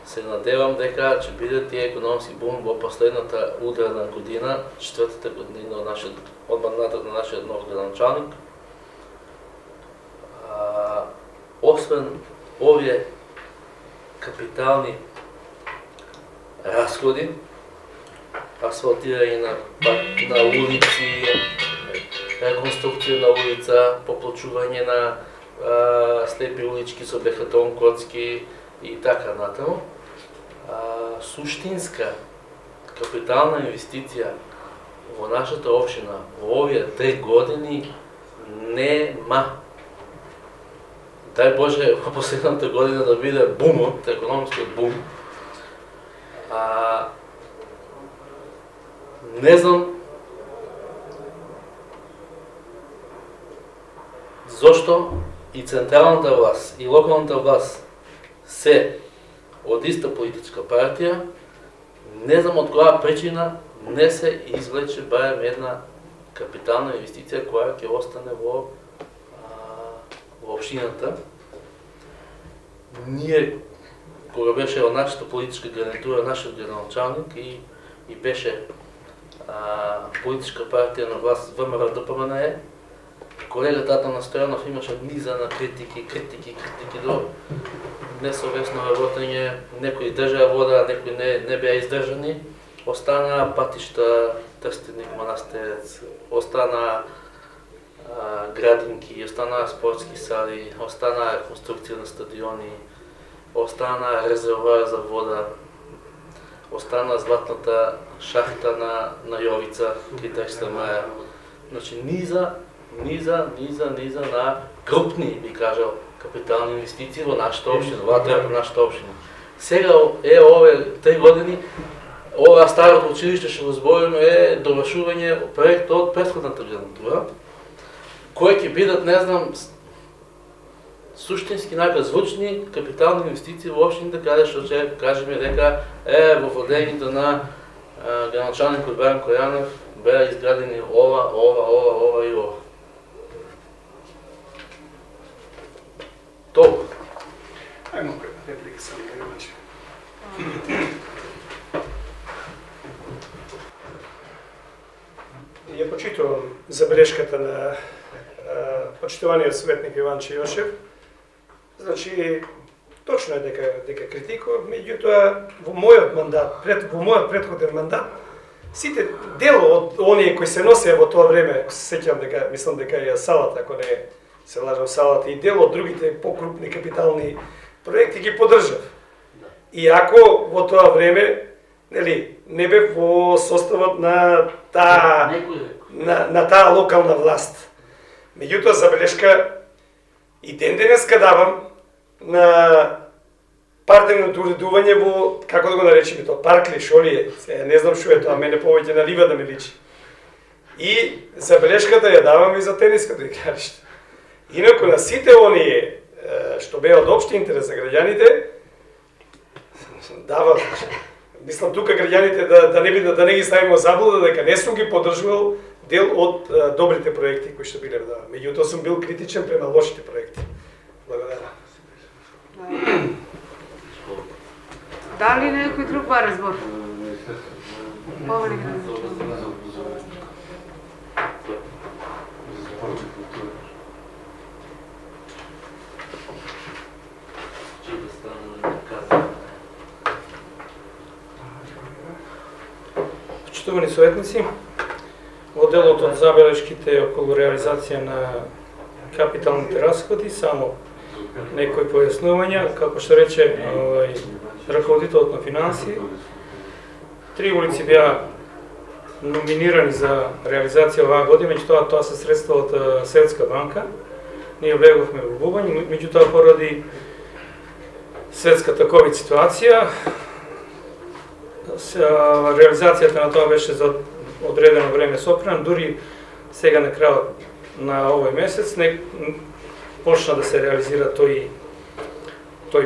D: Се надевам дека ќе биде тие економски бум во последната ударна година, 4-та година од мандатот на нашиот нов градоначалник. Освен овие капитални расходи, асфалтирање на улици, реконструкција на улица, поплочување на слепи улички со бехатон, коцки и така натаму, суштинска капитална инвестиција во нашата општина во овие 3 години нема. Дај Боже во последната година да биде бумот, економскиот бум. Не знам зошто и централната власт и локалната власт се од иста политичка партија, не знам од која причина не се извлече барем една капитална инвестиција која ќе остане во општината. Ние, кога беше во нашата политичка гарнитура, нашиот градоначалник и беше политичка партија на власт ВМРО-ДПМНЕ, колега Татана Стојанов имаше низа на критики до несовесно работење, некои држаа вода, некои не беа издржани, остана патишта Трстеник, Манастерец, остана градинки, остана спортски сали, остана реконструкција на стадиони, остана резервоар за вода, остана златната шахта на Јовица, кај Маја. Значи низа на крупни, би кажал, капитални инвестиции во нашата општина, во треба нашата општина. Сега овие 3 години ова старото училиште што го збориме е довршување проект од претходната гарнитура, кои ќе бидат, не знам, суштински звучни капитални инвестиции во општините, каде што ќе кажеме дека во владењето на градоначалникот Бранко Јанов беа изградени ова и ова. Толку.
B: Ајмо реплика само Иванче.
I: Ја почитувам забелешката на почитуваниот советник Иванче Јошев. Значи, точно е дека критикував, меѓутоа во мојот мандат, во мојот претходен мандат, сите дел од оние кои се носеа во тоа време, се сеќавам дека, мислам дека е салата, ако не се лажам салата, и дел од другите покрупни капитални проекти ги поддржав. Иако во тоа време, нели, не бе во составот на таа локална власт. Меѓутоа забелешка и ден денеска давам на партеното уредување во, како да го наречеме тоа, паркли, шолие, не знам што е тоа, мене повеќе на лива да ме личи. И забелешката ја давам и за тениското игралиште. Инаку на сите оние што беа од општи интерес за граѓаните, давам. Мислам тука граѓаните да не ги ставиме заблуда дека не сум ги поддржувал дел од добрите проекти кои што биле давам. Меѓутоа сум бил критичен према лошите проекти. Благодарам.
A: Дали некој друг баре збор?
C: Почитувани советници, во делот од забелешките околу реализација на капиталните расходи, само некои појаснувања, како што рече раководителот на финанси. 3 улици беа номинирани за реализација оваа година, меѓутоа тоа се средства од Светска банка. Ние влеговме во бубање, меѓутоа поради светската ковид ситуација реализацијата на тоа беше за одредено време сопран, дури сега на крајот на овој месец не почна да се реализира тој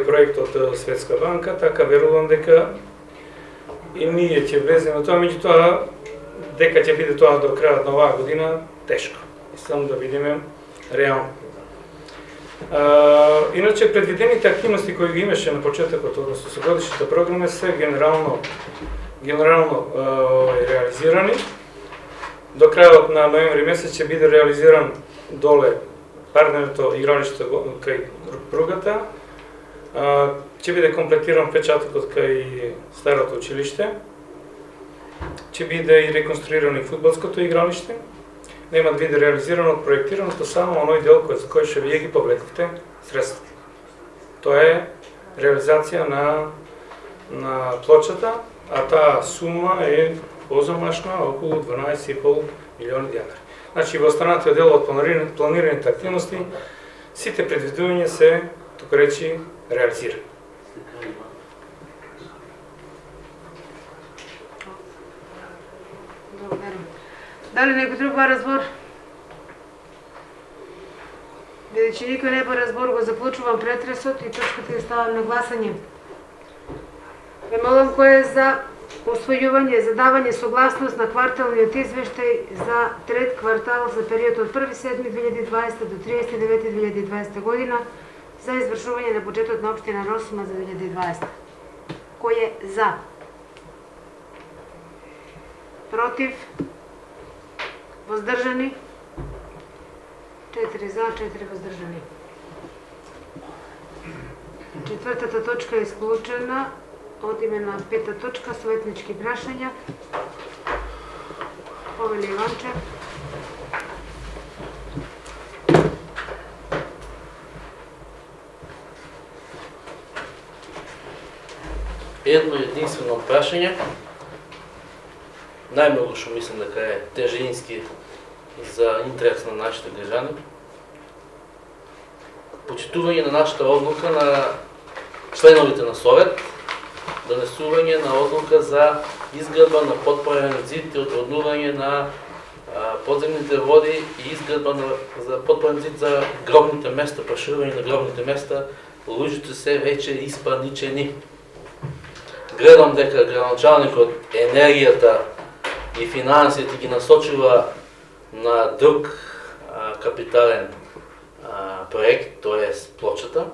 C: проект од Светска банка, така верувам дека и ние ќе влеземе во тоа, меѓутоа дека ќе биде тоа до крајот на оваа година, тешко. Само да видиме реално. Иначе предвидените активности кои ги имаше на почетокот, односно со годишната програма, се генерално реализирани. До крајот на ноември месец ќе биде реализиран доле парнерното игралиште кај пругата. Ќе биде комплетиран печатокот кај старото училиште. Ќе биде и реконструирано и фудбалското игралиште. Нема да биде реализирано, проектираното само оној дел за кој што вие ги повлековте средства. Тоа е реализација на плочата, а таа сума е позамашна околу 12,5 милиони денари. Значи, во останатиот дел од планираните активности, сите предвидувања се, тука речи, реализирани.
A: Дали некој друг ба разбор? Бидејќи никој не ба разбор, го заклучувам претресот и точката ја ставам на гласање. Ве молам кој е за усвојување, за давање согласност на кварталниот извештај за трет квартал за период од 1.7.2020 до 30.9.2020 година за извршување на буџетот на општина Росма за 2020. Кој е за? Против? Воздржани? 4 за, 4 воздржани. Четвртата точка е исклучена. Одиме на пета точка, советнички прашања. Повели Иванче.
D: Едно единствено прашање. Најмногу што мислам дека е тежеински за интерес на нашите граѓани. Почитување на нашата одлука на членовите на Совет, донесување на одлука за изградба на подпорен зид и одводнување на подземните води и изградба за подпорен зид за гробните места, проширување на гробните места, луѓето се веќе испаничени. Гледам дека градоначалникот енергијата и финансите ги насочува на друг капитален проект, т.е. плочата.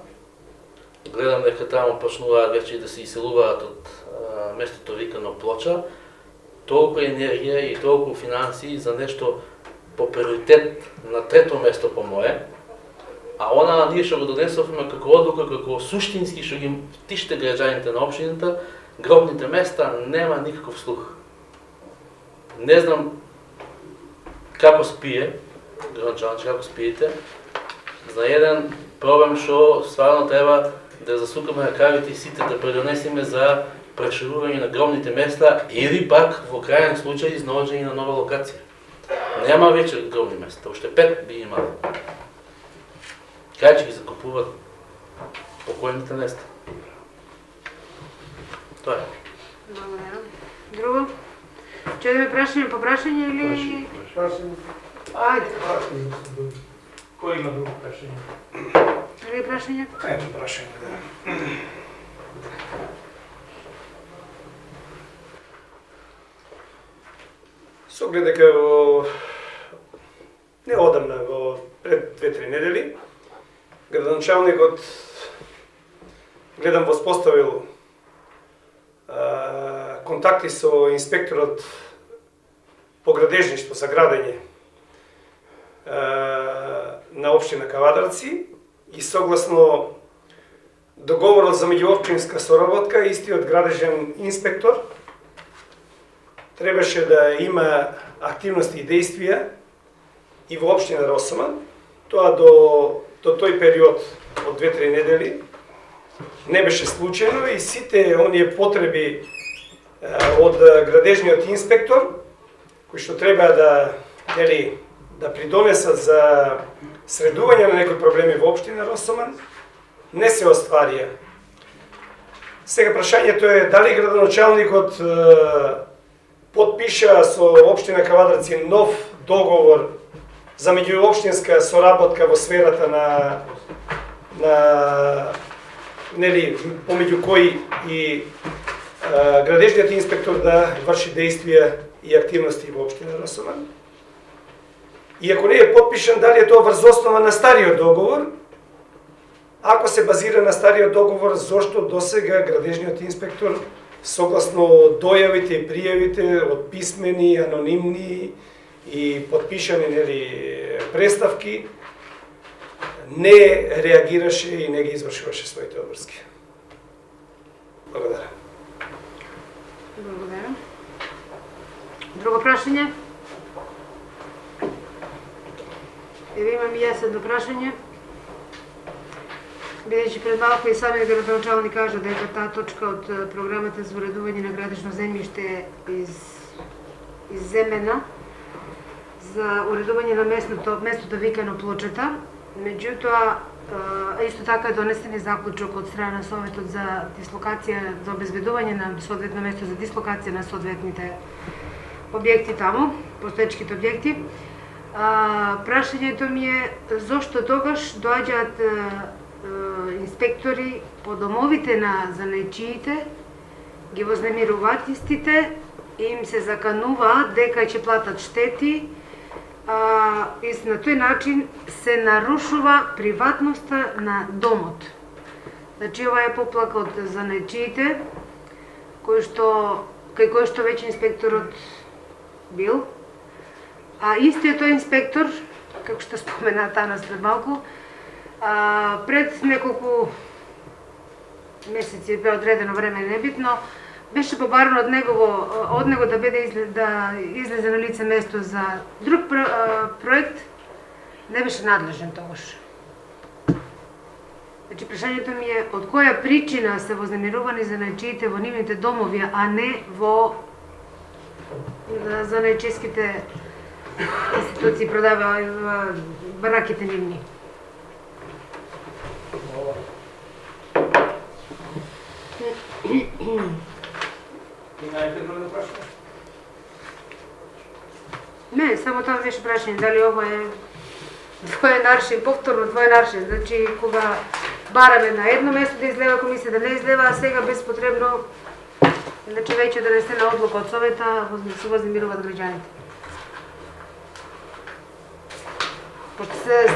D: Гледам дека таму почнуваат веќе да се иселуваат од местото викано Плоча. Толку енергија и толку финанси за нешто по приоритет на трето место по мое, а она ние што го донесовме како одлука, како суштински што ги втиште граѓаните на општината, гробните места нема никаков слух. Не знам како спие, градоначалник, како спиете, за еден проблем што стварно треба да засукаме ракавите и сите да предонесеме за проширување на гробните места или пак во крајен случај изнаоѓање на нова локација. Нема веќе гробни места, уште 5 би имало. Кај ќе ги закупуват покојните места? Тоа е.
A: Благодарам. Друго? Ќе да ме прашање по прашање или... Ајде.
C: Кој има друго прашање?
A: Други прашања?
B: Ето прашање, да.
I: Со оглед дека во неодамна, во пред 2-3 недели, градоначалникот гледам воспоставил контакти со инспекторот по градежништво за градење на општина Кавадарци и согласно договорот за меѓуопштинска соработка, истиот градежен инспектор требаше да има активности и действија и во општина Росман. Тоа до тој период од 2-3 недели не беше случајно и сите оние потреби од градежниот инспектор кои што треба да придонесат за средување на некои проблеми во општина Росман не се остварија. Сега прашањето е дали градоначалникот подпиша со општина Кавадарци нов договор за меѓуопштинска соработка во сферата на нели помеѓу кои и градежниот инспектор да врши действија и активности во општина Росоман. И ако не е подпишан, дали е тоа врз основа на стариот договор? Ако се базира на стариот договор, зошто досега градежниот инспектор, согласно дојавите и пријавите од писмени, анонимни и подпишани нели преставки, не реагираше и не ги извршуваше своите обврски? Благодарам.
A: Благодарам. Друго прашање? Еве имам и јас едно прашање. Бидејќи пред малку и самиот градоначалник кажа дека таа точка од програмата за уредување на градишно земјиште е изземена за уредување на местото викано Плочета. Меѓутоа, исто така е донесен и заклучок од страна на Советот за дислокација, за обезбедување на соодветно место за дислокација на соодветните објекти таму, постоечките објекти. Прашањето ми е зошто тогаш доаѓаат инспектори по домовите на занајчиите, ги вознемируваат истите и им се закануваат дека ќе платат штети, и на тој начин се нарушува приватноста на домот. Значи, ова е поплака од занајчиите, кај кој што веќе инспекторот бил, а истиот тој инспектор, како што спомена Танас пред малку, пред неколку месеци, бе одредено време, небитно, беше побарано од него да излезе на лице место за друг проект, не беше надлежен тогаш. Значи, прашањето ми е од која причина се вознемирувани занајчиите во нивните домови, а не во занајчиските институции продава бараките нивни. Не, само тоа беше прашање, дали ова е двоен аршин, повторно двоен аршин, значи кога бараме на едно место да излева комисија, да не излева, а сега безпотребно, значи веќе донесена одлука од Совета, се вознемируваат граѓаните.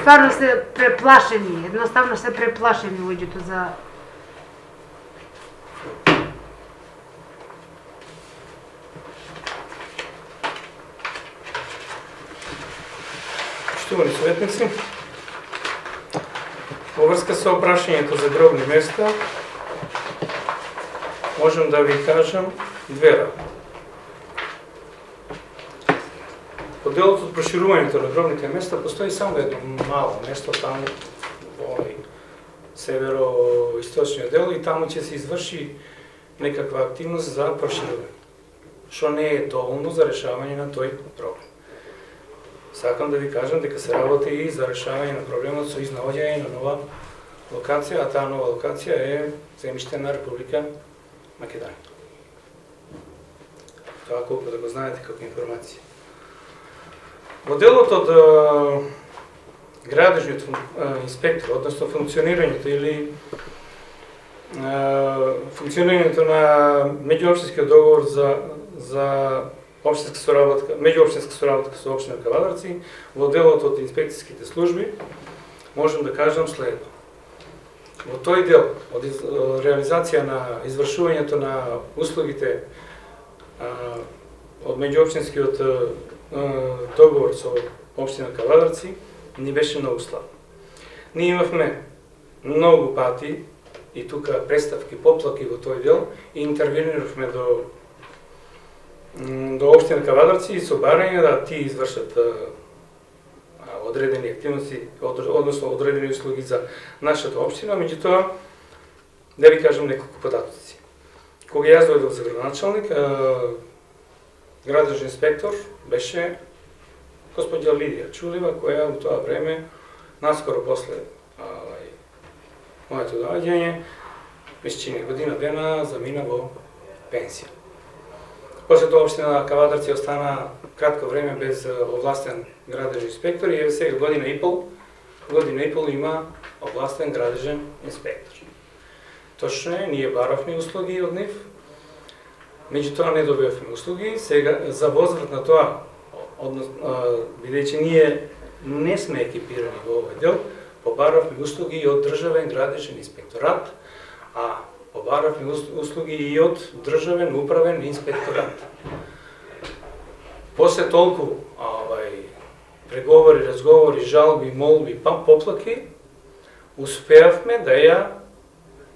A: Стварно се преплашени, едноставно се преплашени луѓето за
C: Почитувани советници, во врска со прашањето за гробни места, можам да ви кажам две работи. По делот од проширувањето на гробните места постои само едно мало место таму во северо-источниот дел и таму ќе се изврши некаква активност за проширување, што не е доволно за решавање на тој проблем. Сакам да ви кажам дека се работи и за решавање на проблемот со изнаоѓање на нова локација, а таа нова локација е земјиште на Република Македонија. Тоа колку да го знаете како информација. Во делот од градежниот инспектор, односно функционирањето или функционирањето на меѓуопштинскиот договор за меѓуопштинска соработка со општина Кавадарци, во делот од инспекцијските служби, можам да кажам следно. Во тој дел од реализација на извршувањето на услугите од меѓуопштинскиот договор со општина Кавадарци ни беше многу слаб. Ние имавме многу пати и тука представки, поплаки во тој дел и интервениравме до општина Кавадарци и со барање да ти извршат одредени активности, односно одредени услуги за нашата општина, меѓутоа да ви кажам неколку податоци. Кога јас дојдов за градоначалник, градежен инспектор беше господја Лидија Чулева, која во тоа време, наскоро после моето доаѓање, мисля, година дена замина во пенсија. После тоа општина Кавадарци остана кратко време без овластен градежен инспектор и еве сега година и пол има овластен градежен инспектор. Точно е, ние баравме услуги од нив, меѓутоа не добивавме услуги. Сега за возврат на тоа, бидејќи ние не сме екипирани во овој дел, побаравме услуги и од државен градежен инспекторат, а побаравме услуги и од државен управен инспекторат. После толку преговори, разговори, жалби, молби, поплаки, успеавме да ја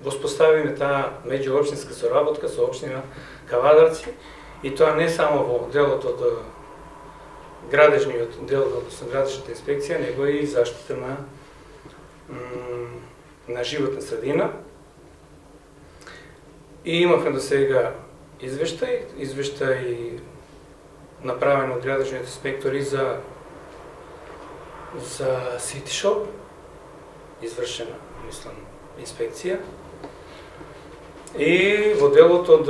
C: воспоставиме таа меѓуопштинска соработка со општина Кавадарци, и тоа не само во делот од градежниот дел, односно градежната инспекција, него и заштита на животна средина. И имавме до сега извештај направен од градежниот инспектори за City Shop, извршена, мислам, инспекција. И во делот од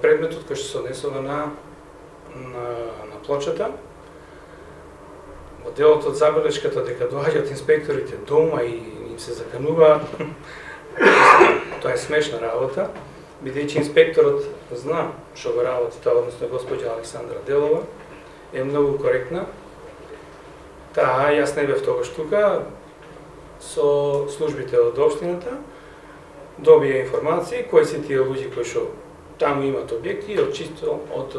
C: предметот кој што се однесува на плочата, во делот од забелешката дека доаѓаат инспекторите дома и им се закануваат, тоа е смешна работа, бидејќи инспекторот зна што го работи тоа, односно господја Александра Делова, е многу коректна. Јас не бев тогаш тука, со службите од општината, добија информации кои се тие луѓе кои што таму имат објекти, од чисто од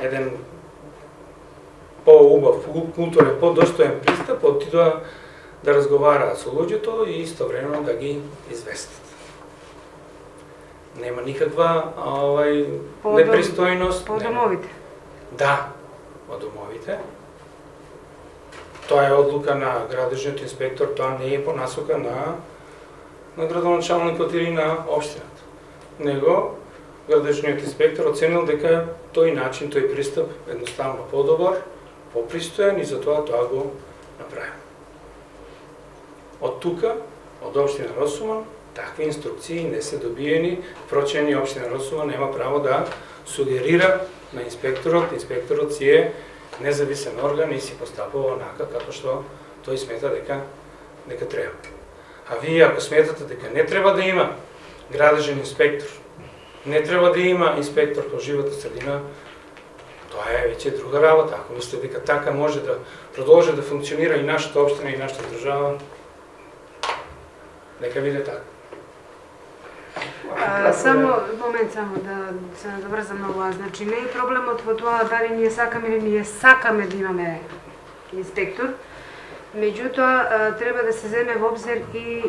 C: еден по-убав, културен, по-достоен пристап, отидоа да разговараат со луѓето и истовремено да ги известат. Нема никаква непристојност.
A: По домовите?
C: Да, по домовите. Тоа е одлука на градежниот инспектор, тоа не е по насока на градоначалникот или на општината. Него градежниот инспектор оценил дека тој начин, тој пристап едноставно подобар, попристоен и затоа тоа го направи. Од тука, од општина Росуман, такви инструкции не се добиени, впрочем и општина Росуман нема право да сугерира на инспекторот. Инспекторот си е независен орган и си постапува онака како што тој смета дека треба. А вие ако сметате дека не треба да има градежен инспектор, не треба да има инспектор по животна средина, тоа е веќе друга работа. Ако мислите дека така може да продолжи да функционира и нашата општина и нашата држава, нека биде така.
A: Само да се наврзам на ова. Значи не е проблемот во тоа дали ние сакаме или ние сакаме да имаме инспектор. Меѓутоа треба да се земе во обзир и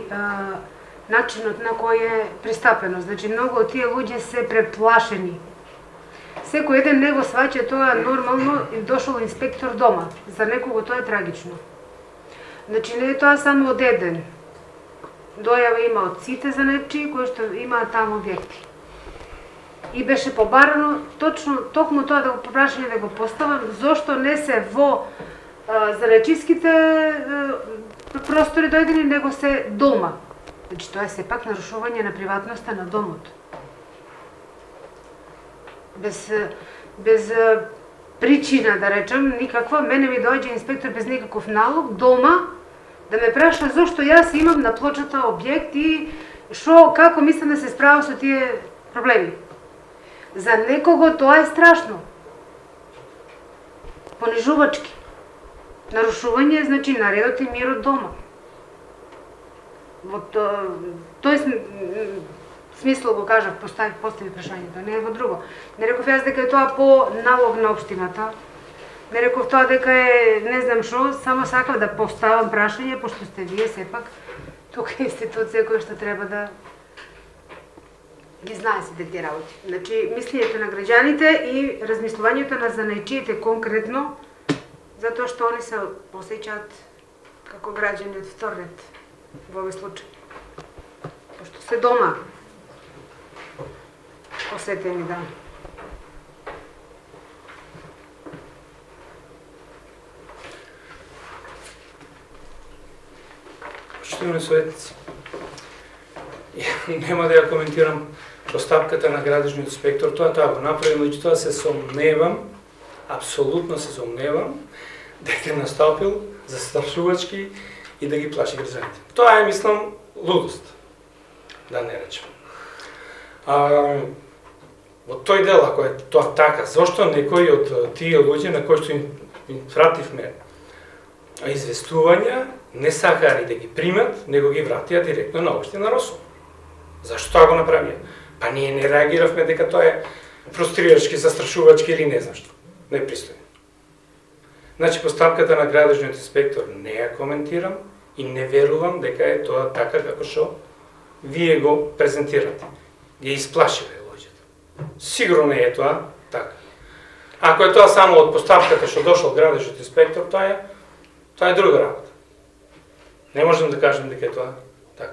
A: начинот на кој е пристапено. Значи многу од тие луѓе се преплашени. Секој еден не го сваќа тоа нормално и дошол инспектор дома. За некого тоа е трагично. Значи не е тоа само од еден. Дојава има од сите за нечии кои што имаат таму објекти. И беше побарано токму тоа да го попрашање да го поставам, зошто не се во занечиските простори дојдени, него се дома. Значи тоа е сепак нарушување на приватноста на домот. Без причина, да речем, никаква, мене ми доаѓа инспектор без никаков налог дома да ме праша зошто јас имам на плочата објект и како мислам да се справам со тие проблеми. За некого тоа е страшно. Понижувачки. Нарушување, значи, на редот и мирот дома. Во тој смисла го кажав, постави прашањето, не е во друго. Не реков јас дека е тоа по налог на општината. Не реков тоа дека е не знам што, само сакав да поставам прашање, пошто сте вие сепак тука институција која што треба да ги знае сите тие работи. Значи, мислењето на граѓаните и размислувањето на занајчиите конкретно, затоа што они се осеќаат како граѓани од втор ред во овој случај. Пошто се дома осетени, да.
C: Почитувани советници, нема да ја коментирам постапката на градежниот инспектор, тоа го направи, меѓутоа се сомневам, апсолутно се сомневам, дека е настапил застрашувачки и да ги плаши граѓаните. Тоа е, мислам, лудост, да не речем. Во тој дел, ако е тоа така, зошто некои од тие луѓе на кои што им вративме известувања, не сакаани да ги примат, него ги вратија директно на општина Росово? Зашто тоа го направија? Па ние не реагиравме дека тоа е фрустрирачки, застрашувачки или не знам што. Непристојно. Значи, постапката на градежниот инспектор не ја коментирам и не верувам дека е тоа така како што вие го презентирате. Ги исплашиве луѓето. Сигурно не е тоа така. Ако е тоа само од постапката што дошол градежниот инспектор, тоа е друга работа. Не можем да кажем дека е тоа така.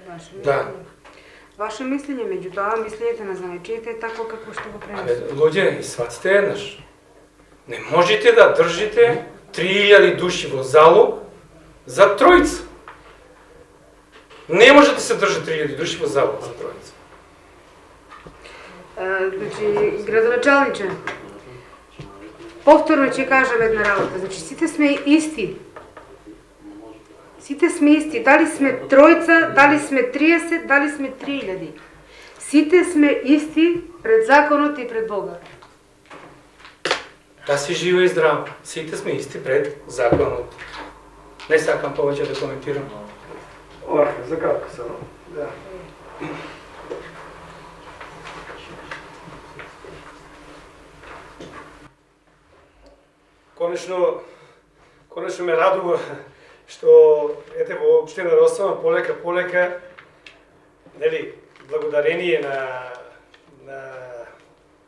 A: Ваше мислење?
C: Да.
A: Ваше мислење, меѓутоа, мислењето на занечиите е тако како што го пренесува.
C: Луѓе, сватите еднаш. Не можете да држите 3000 души во залог за тројца. Не може да се држи 3000 души во залог за тројца.
A: Значи, градоначалниче, повторно ќе кажам една работа. Значи, сите сме исти. Сите сме исти. Дали сме тројца, дали сме 30, дали сме 3000. Сите сме исти пред законот и пред Бога.
C: Да си жива и здрава. Сите сме исти пред законот. Не сакам повеќе да коментирам.
B: Овака, за кратко само. Да.
I: Конечно ме радува што ете во општина Росово полека нели благодарение на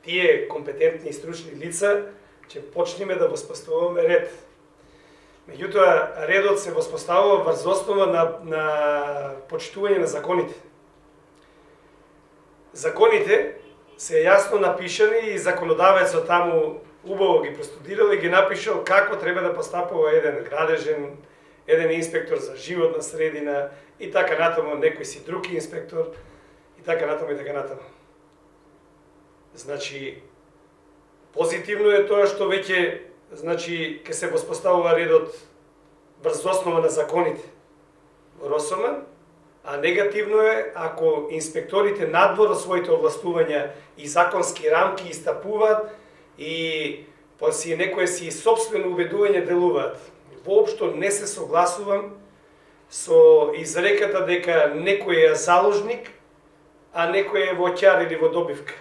I: тие компетентни и стручни лица ќе почнеме да воспоставуваме ред. Меѓутоа редот се воспоставува врз основа на почитување на законите. Законите се јасно напишани и законодавецот таму убаво ги простудирал и ги напишал како треба да постапува еден градежен, еден инспектор за животна средина и така натаму, некој си друг инспектор и така натаму и така натаму. Значи, позитивно е тоа што веќе ќе се воспоставува редот врз основа на законите во Росомен, а негативно е ако инспекторите надвор од своите овластувања и законски рамки истапуваат и па си некое си собствено убедување делуваат. Воопшто не се согласувам со изреката дека некој е заложник, а некој е воќар или во добивка.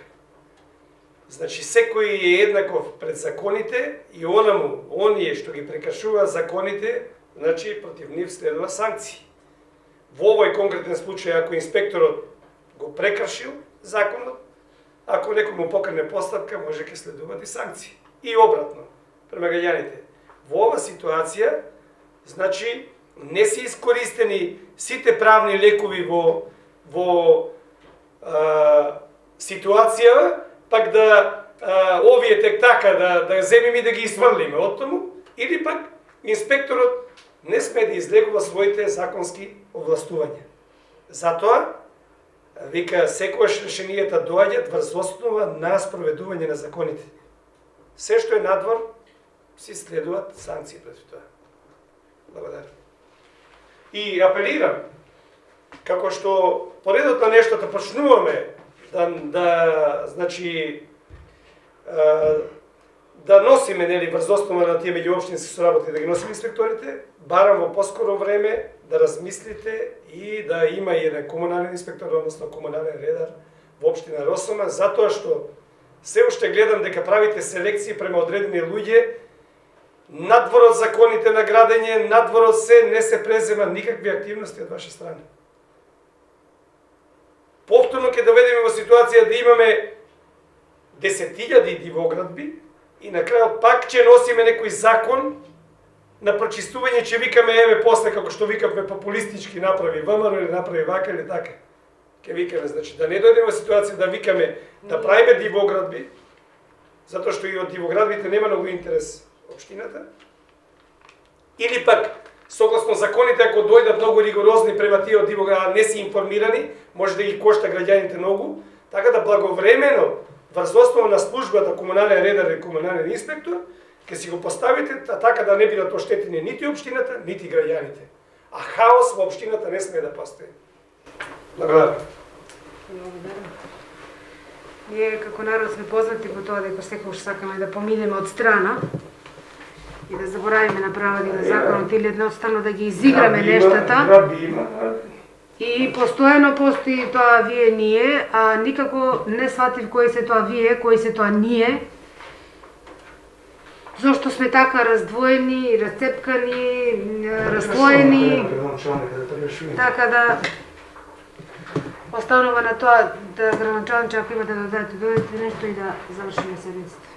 I: Значи, секој е еднаков пред законите и оние што ги прекршуваат законите, значи против нив следува санкции. Во овој конкретен случај, ако инспекторот го прекршил законот, ако некој му покрене постапка, може ќе следуваат и санкции. И обратно, према граѓаните. Во ова ситуација, значи, не се искористени сите правни лекови во ситуација, пак да овие тек така да земеме и да ги изврлиме од тому, или пак инспекторот не сме да излегува своите законски овластувања. Затоа, вика, секојаш решенијата доаѓаат врз основа на спроведување на законите. Се што е надвор, си следуваат санкции против тоа. Благодарам. И апелирам, како што поредот на нештата почнуваме да носиме нели врз основа на тие меѓуопштински соработи да ги носиме инспекторите, барам во поскоро време да размислите и да има и еден комунален инспектор, односно комунален редар во општина Росома, затоа што се уште гледам дека правите селекции према одредени луѓе, надвор од законите на градење, надвор од се, не се презема никакви активности од ваша страна. Повторно ќе доведеме во ситуација да имаме 10.000 дивоградби и на крајот пак ќе носиме некој закон на прочистување, ќе викаме еве после како што викавме популистички направи ВМРО или направи вака или така. Ќе викаме, значи да не дојдеме во ситуација да викаме да правиме дивоградби, затоа што и од дивоградбите нема многу интерес општината. или пак согласно законите, ако дојдат многу ригорозни према тие од Дивоград, не си информирани, може да ги кошта граѓаните многу, така да благовремено врз основа на службата комунален редар и комунален инспектор ќе си го поставите така да не бидат оштетени нити општината, нити граѓаните. А хаос во општината не смее да постои. Благодарам.
A: Ние како народ сме познати по тоа дека секогаш сакаме да поминеме од страна и да заборавиме на правата и на законот или едноставно да ги изиграме нештата. И постојано постои тоа вие ние, а никако не сватив кои се тоа вие, кои се тоа ние. Зошто сме така раздвоени, расцепкани, расслоени. Така да останува на тоа да градоначалниче, ако имате да додадете нешто и да завршиме седмицата.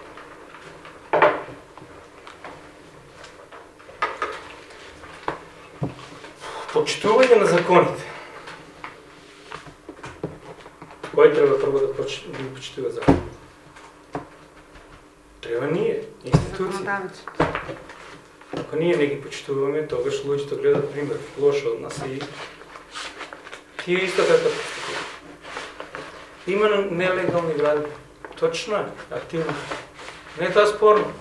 C: Почитување на законите. Кој треба прво да ги почитува законите? Треба ние, институции. Ако ние не ги почитуваме, тогаш луѓето гледат пример лошо од нас и тие исто така постапуваат. Има нелегални градби. Точно е, активно. Не е тоа спорно.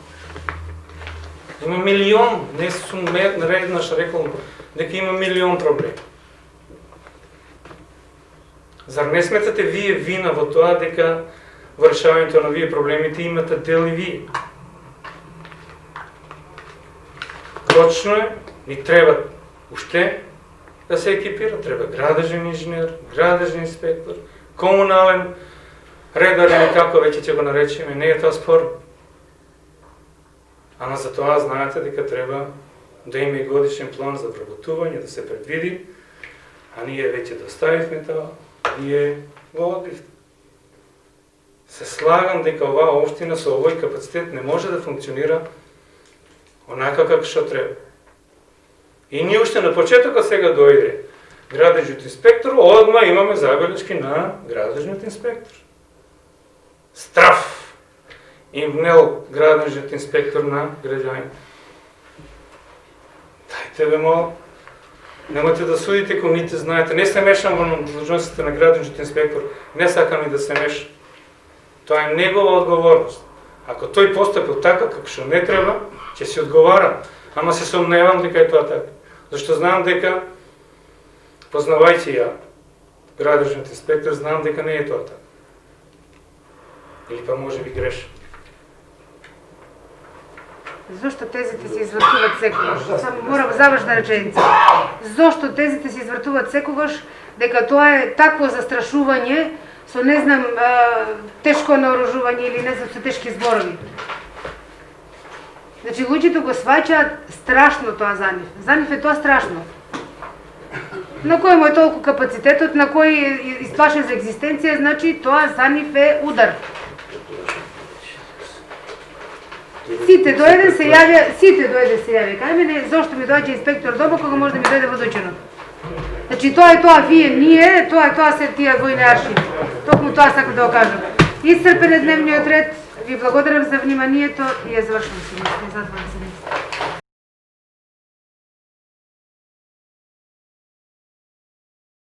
C: Има милион, не сум нареднаш рекол дека има милион проблеми. Зар не сметате вие вина во тоа дека во решавањето на вие проблемите имате дел и вие? Точно е, ни треба уште да се екипира, треба градежен инженер, градежен инспектор, комунален редар или како веќе ќе го наречеме, не е тоа спор. Ама за тоа знаете дека треба да има и годишен план за вработување, да се предвиди, а ние веќе доставивме тоа, ние го одбивме. Се слагам дека оваа општина со овој капацитет не може да функционира онака како што треба. И ние уште на почетокот сега дојде градежниот инспектор, одма имаме забелешки на градежниот инспектор. Страф им внел градежниот инспектор на граѓаните. Дајте бе мол, немате да судите кога ните знаете. Не се мешам во длъжностите на градежниот инспектор, не сакам и да се мешам. Тоа е негова одговорност. Ако тој постапил така како што не треба, ќе си одговара. Ама се сомневам дека е тоа така. Зашто знам дека, познавајќи ја градежниот инспектор, знам дека не е тоа така. Или па може би грешам.
A: Зошто тезите се извртуваат секогаш? Само морам завршна реченица. Зошто тезите се извртуваат секогаш дека тоа е такво застрашување со не знам тешко наоружување или не знам со тешки зборови. Значи луѓето го сваќаат страшно тоа за нив. За нив е тоа страшно. На кој му е толку капацитетот, на кој е исплашен за екзистенција, значи тоа за нив е удар. Сите дојде се јавија кај мене, зошто ми доаѓа инспектор дома кога може да ми дојде водучено. Значи тоа е тоа вие, ние, тоа е тоа се тие војни аршини. Токму тоа сакам да го кажам. Исцрпен е дневниот ред, ви благодарам за вниманието и ја завршувам се.